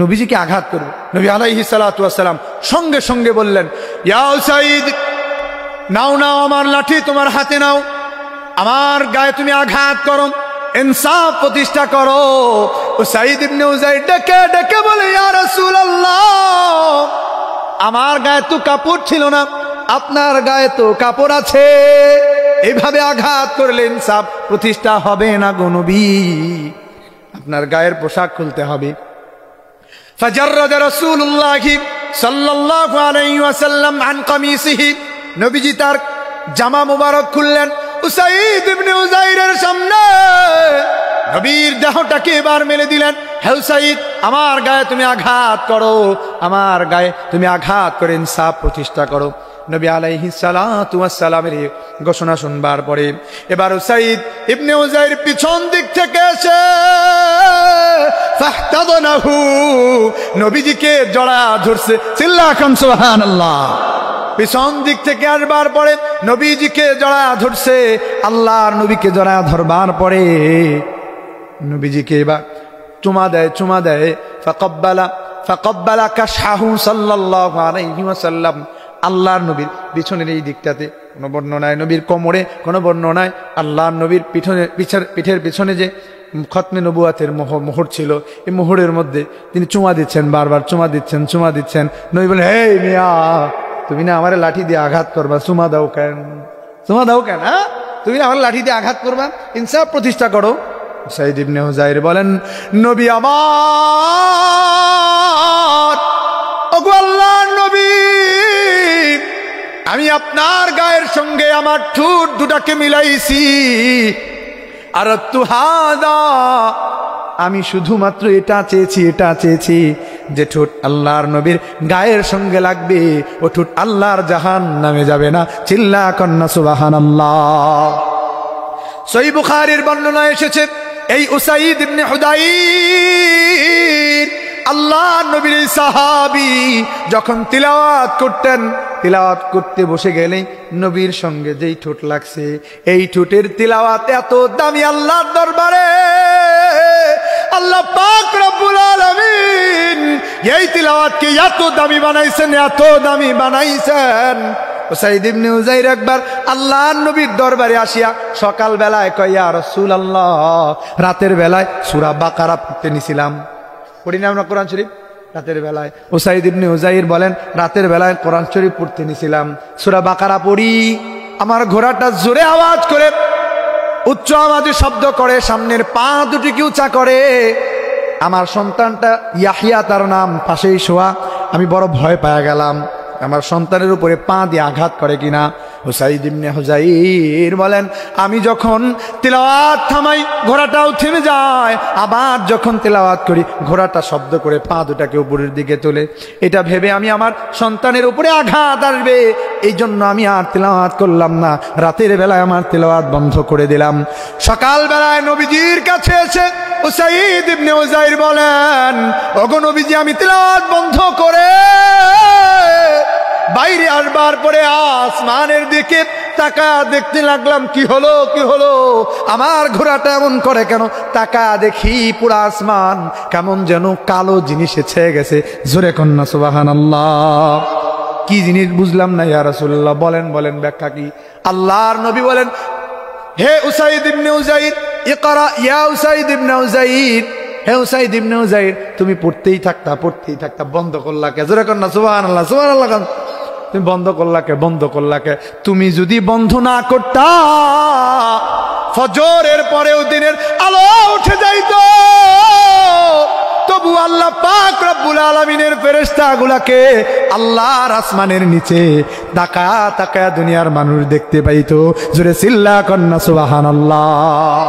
নবীজিকে আঘাত করবে। নবী আলাইহিস সালাতু ওয়াস সালাম সঙ্গে সঙ্গে বললেন, ইয়া উসাইদ, নাও নাও আমার লাঠি তোমার হাতে নাও, আমার গায়ে তুমি আঘাত করো, ইনসাফ প্রতিষ্ঠা করো। উসাইদ ইবনে হুযাইর ডেকে ডেকে বলে, ইয়া রাসূলুল্লাহ আমার গায়ে তো কাপড় ছিল না, আপনার গায়ে তো কাপড় আছে, এইভাবে আঘাত করলে ইনসাফ প্রতিষ্ঠা হবে না গো নবী, আপনার গায়ের পোশাক খুলতে হবে। ফাজাররাদা রাসূলুল্লাহ সাল্লাল্লাহু আলাইহি ওয়াসাল্লাম আন কামিসিহি, নবীজি তার জামা মুবারক খুললেন উসাইদ ইবনে উযাইরের সামনে, নবীর দেহটাকে এবার মেলে দিলেন। হে উসাইদ, আমার গায়ে তুমি আঘাত করো, আমার গায়ে তুমি আঘাত করে ইনসাফ প্রতিষ্ঠা করো। নবী আলাইহিস সালাতু ওয়াস সালামের ঘোষণা শুনবার পরে এবার উসাইদ ইবনে উযাইর পিছন দিক থেকে এসে ফাহতাদানাহু, নবীজিকে জড়া ধরছে। চিল্লাকান সুবহানাল্লাহ। পিছন দিক থেকে আসবার পরে নবীজিকে জড়া ধরছে। আল্লাহর নবীকে জড়া ধরবার পরে নবীজিকে এবার চুমা দেয়। ফাকাব্বালা কাশহাহু সাল্লাল্লাহু আলাইহি ওয়াসাল্লাম। আল্লাহর নবীর পিছনের এই দিকটাতে কোনো বর্ণনায় নবীর কোমরে, কোনো বর্ণনায় আল্লাহর নবীর পিঠের পিছনে যে খতমে নবুয়াতের মোহর ছিল, এই মোহরের মধ্যে তিনি চুমা দিচ্ছেন, বারবার চুমা দিচ্ছেন। নবী বলেন, হে মিয়া, তুমি না আমার লাঠি দিয়ে আঘাত করবা, চুমা দাও কেন? হ্যাঁ, তুমি না আমার লাঠি দিয়ে আঘাত করবা, ইনসাফ প্রতিষ্ঠা করো। উসাইদ ইবনে হুযাইর বলেন, নবী আমার, ওগো আল্লাহর নবী, আমি আপনার গায়ের সঙ্গে আমার ঠোঁট দুটাকে মিলাইছি। আর তুহাদা, আমি শুধুমাত্র এটা চেয়েছি যে ঠোঁট আল্লাহর নবীর গায়ের সঙ্গে লাগবে, ও ঠোঁট আল্লাহর জাহান্নামে যাবে না। চিল্লা কন্না সুবহানাল্লাহ। সহিহ বুখারীর বর্ণনায় এসেছে, এই উসাইদ ইবনে হুযাইর আল্লাহর নবীর সাহাবী যখন তিলাওয়াত করতে বসে গেলেন, নবীর সঙ্গে যেই ঠোঁট লাগছে, এই ঠোঁটের তিলাওয়াত এত দামি আল্লাহর দরবারে, আল্লাহ পাক রব্বুল আলামিন এই তিলাওয়াতকে এত দামি বানাইছেন। উসাইদ ইবনে হুযাইর একবার আল্লাহর নবীর দরবারে আসিয়া সকাল বেলায় কয়, ইয়া রাসূলুল্লাহ, রাতের বেলায় সূরা বাকারা পড়তে নিছিলাম, পড়ি না আমরা কোরআন শরীফ রাতের বেলায়? উসাইদ ইবনে হুযাইর বলেন, রাতের বেলায় কোরআন শরীফ পড়তে নিছিলাম, সূরা বাকারা পড়ি, আমার ঘোড়াটা জোরে আওয়াজ করে, উচ্চ আওয়াজে শব্দ করে, সামনের পা দুটিকে উঁচা করে। আমার সন্তানটা ইয়াহিয়া তার নাম, পাশেই শোয়া। আমি বড় ভয় পাওয়া গেলাম, আমার সন্তানের উপরে পা দিয়ে আঘাত করে কিনা। উসাইদ ইবনে হুযাইর বলেন, আমি যখন তিলাওয়াত থামাই ঘোড়াটাও থেমে যায়, আবার যখন তিলাওয়াত করি ঘোড়াটা শব্দ করে পা দুটাকে উপরের দিকে তোলে। এটা ভেবে আমি আমার সন্তানের উপরে আঘাত আসবে, এই জন্য আমি আর তিলাওয়াত করলাম না, রাতের বেলায় আমার তিলাওয়াত বন্ধ করে দিলাম। সকাল বেলায় নবীজির কাছে এসে উসাইদ ইবনে হুযাইর বলেন, ওগো নবীজি, আমি তিলাওয়াত বন্ধ করে বাইরে আসবার পরে আসমানের দিকে তাকা দেখতে লাগলাম, কি হলো আমার ঘোড়াটা এমন করে কেন? তাকা দেখি পুরো আসমান কেমন যেন কালো জিনিসে ছেয়ে গেছে। জোরে কন্না সুবহানাল্লাহ। কি জিনিস বুঝলাম না ইয়া রাসূলুল্লাহ, বলেন ব্যাখ্যা কি? আল্লাহর নবী বলেন, হে উসাইদ ইবনে হুযাইর, ইকরা ইয়া উসাইদ ইবনে হুযাইর, হে উসাইদ ইবনে হুযাইর, তুমি পড়তেই থাকতা, বন্ধ করলা কে? জোরে কন্না সুবহানাল্লাহ। তুমি বন্ধ করলাকে? তুমি যদি বন্ধ না করতা, ফজরের পরেও দিনের আলো উঠে যাইতো, তবু আল্লাহ পাক রব্বুল আলামিনের ফেরেশতাগুলোকে আল্লাহর আসমানের নিচে তাকা দুনিয়ার মানুষ দেখতে পাইতো। জোরে চিল্লা কন্না সুবহানাল্লাহ।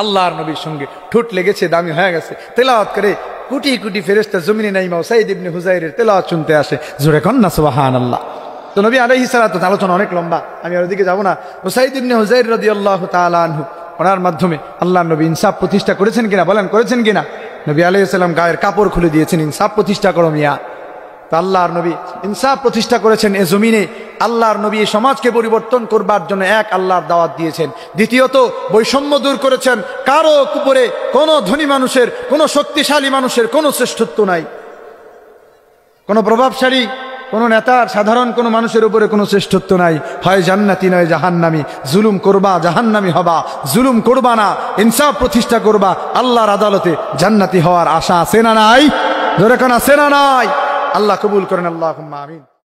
আল্লাহর নবীর সঙ্গে ঠোঁট লেগেছে, দামি হয়ে গেছে, তেলাওয়াত করে কোটি কোটি ফেরেশতা জমিনে নাইমা উসাইদ ইবনে হুযাইরের তেলাওয়াত শুনতে আসে। জোরে কন্না সুবহানাল্লাহ। তো নবী আলাইহিস সালাতু আলোচনা অনেক লম্বা, আমি আর ওদিকে যাব না। উসাইদ ইবনে হুযাইর রাদিয়াল্লাহু তাআলা আনহু, ওনার মাধ্যমে আল্লাহর নবী ইনসাফ প্রতিষ্ঠা করেছেন কিনা বলেন? করেছেন কিনা? নবী আলাইহিস সালাম গায়ের কাপড় খুলে দিয়েছেন, ইনসাফ প্রতিষ্ঠা করো মিয়া। তো আল্লাহর নবী ইনসাফ প্রতিষ্ঠা করেছেন এ জমিনে। আল্লাহর নবী এই সমাজকে পরিবর্তন করবার জন্য এক আল্লাহর দাওয়াত দিয়েছেন। দ্বিতীয়ত বৈষম্য দূর করেছেন। কারো উপরে কোনো ধনী মানুষের, কোনো শক্তিশালী মানুষের কোনো শ্রেষ্ঠত্ব নাই, কোনো প্রভাবশালী কোনো নেতার, সাধারণ কোনো মানুষের উপরে কোনো শ্রেষ্ঠত্ব নাই। হয় জান্নাতি নয় জাহান্নামী। জুলুম করবা জাহান্নামী হবা, জুলুম করবা না, ইনসাফ প্রতিষ্ঠা করবা, আল্লাহর আদালতে জান্নাতি হওয়ার আশা আছে না নাই? জোরে কোন আছে না নাই? আল্লাহ কবুল করেন, আল্লাহুম্মা আমিন।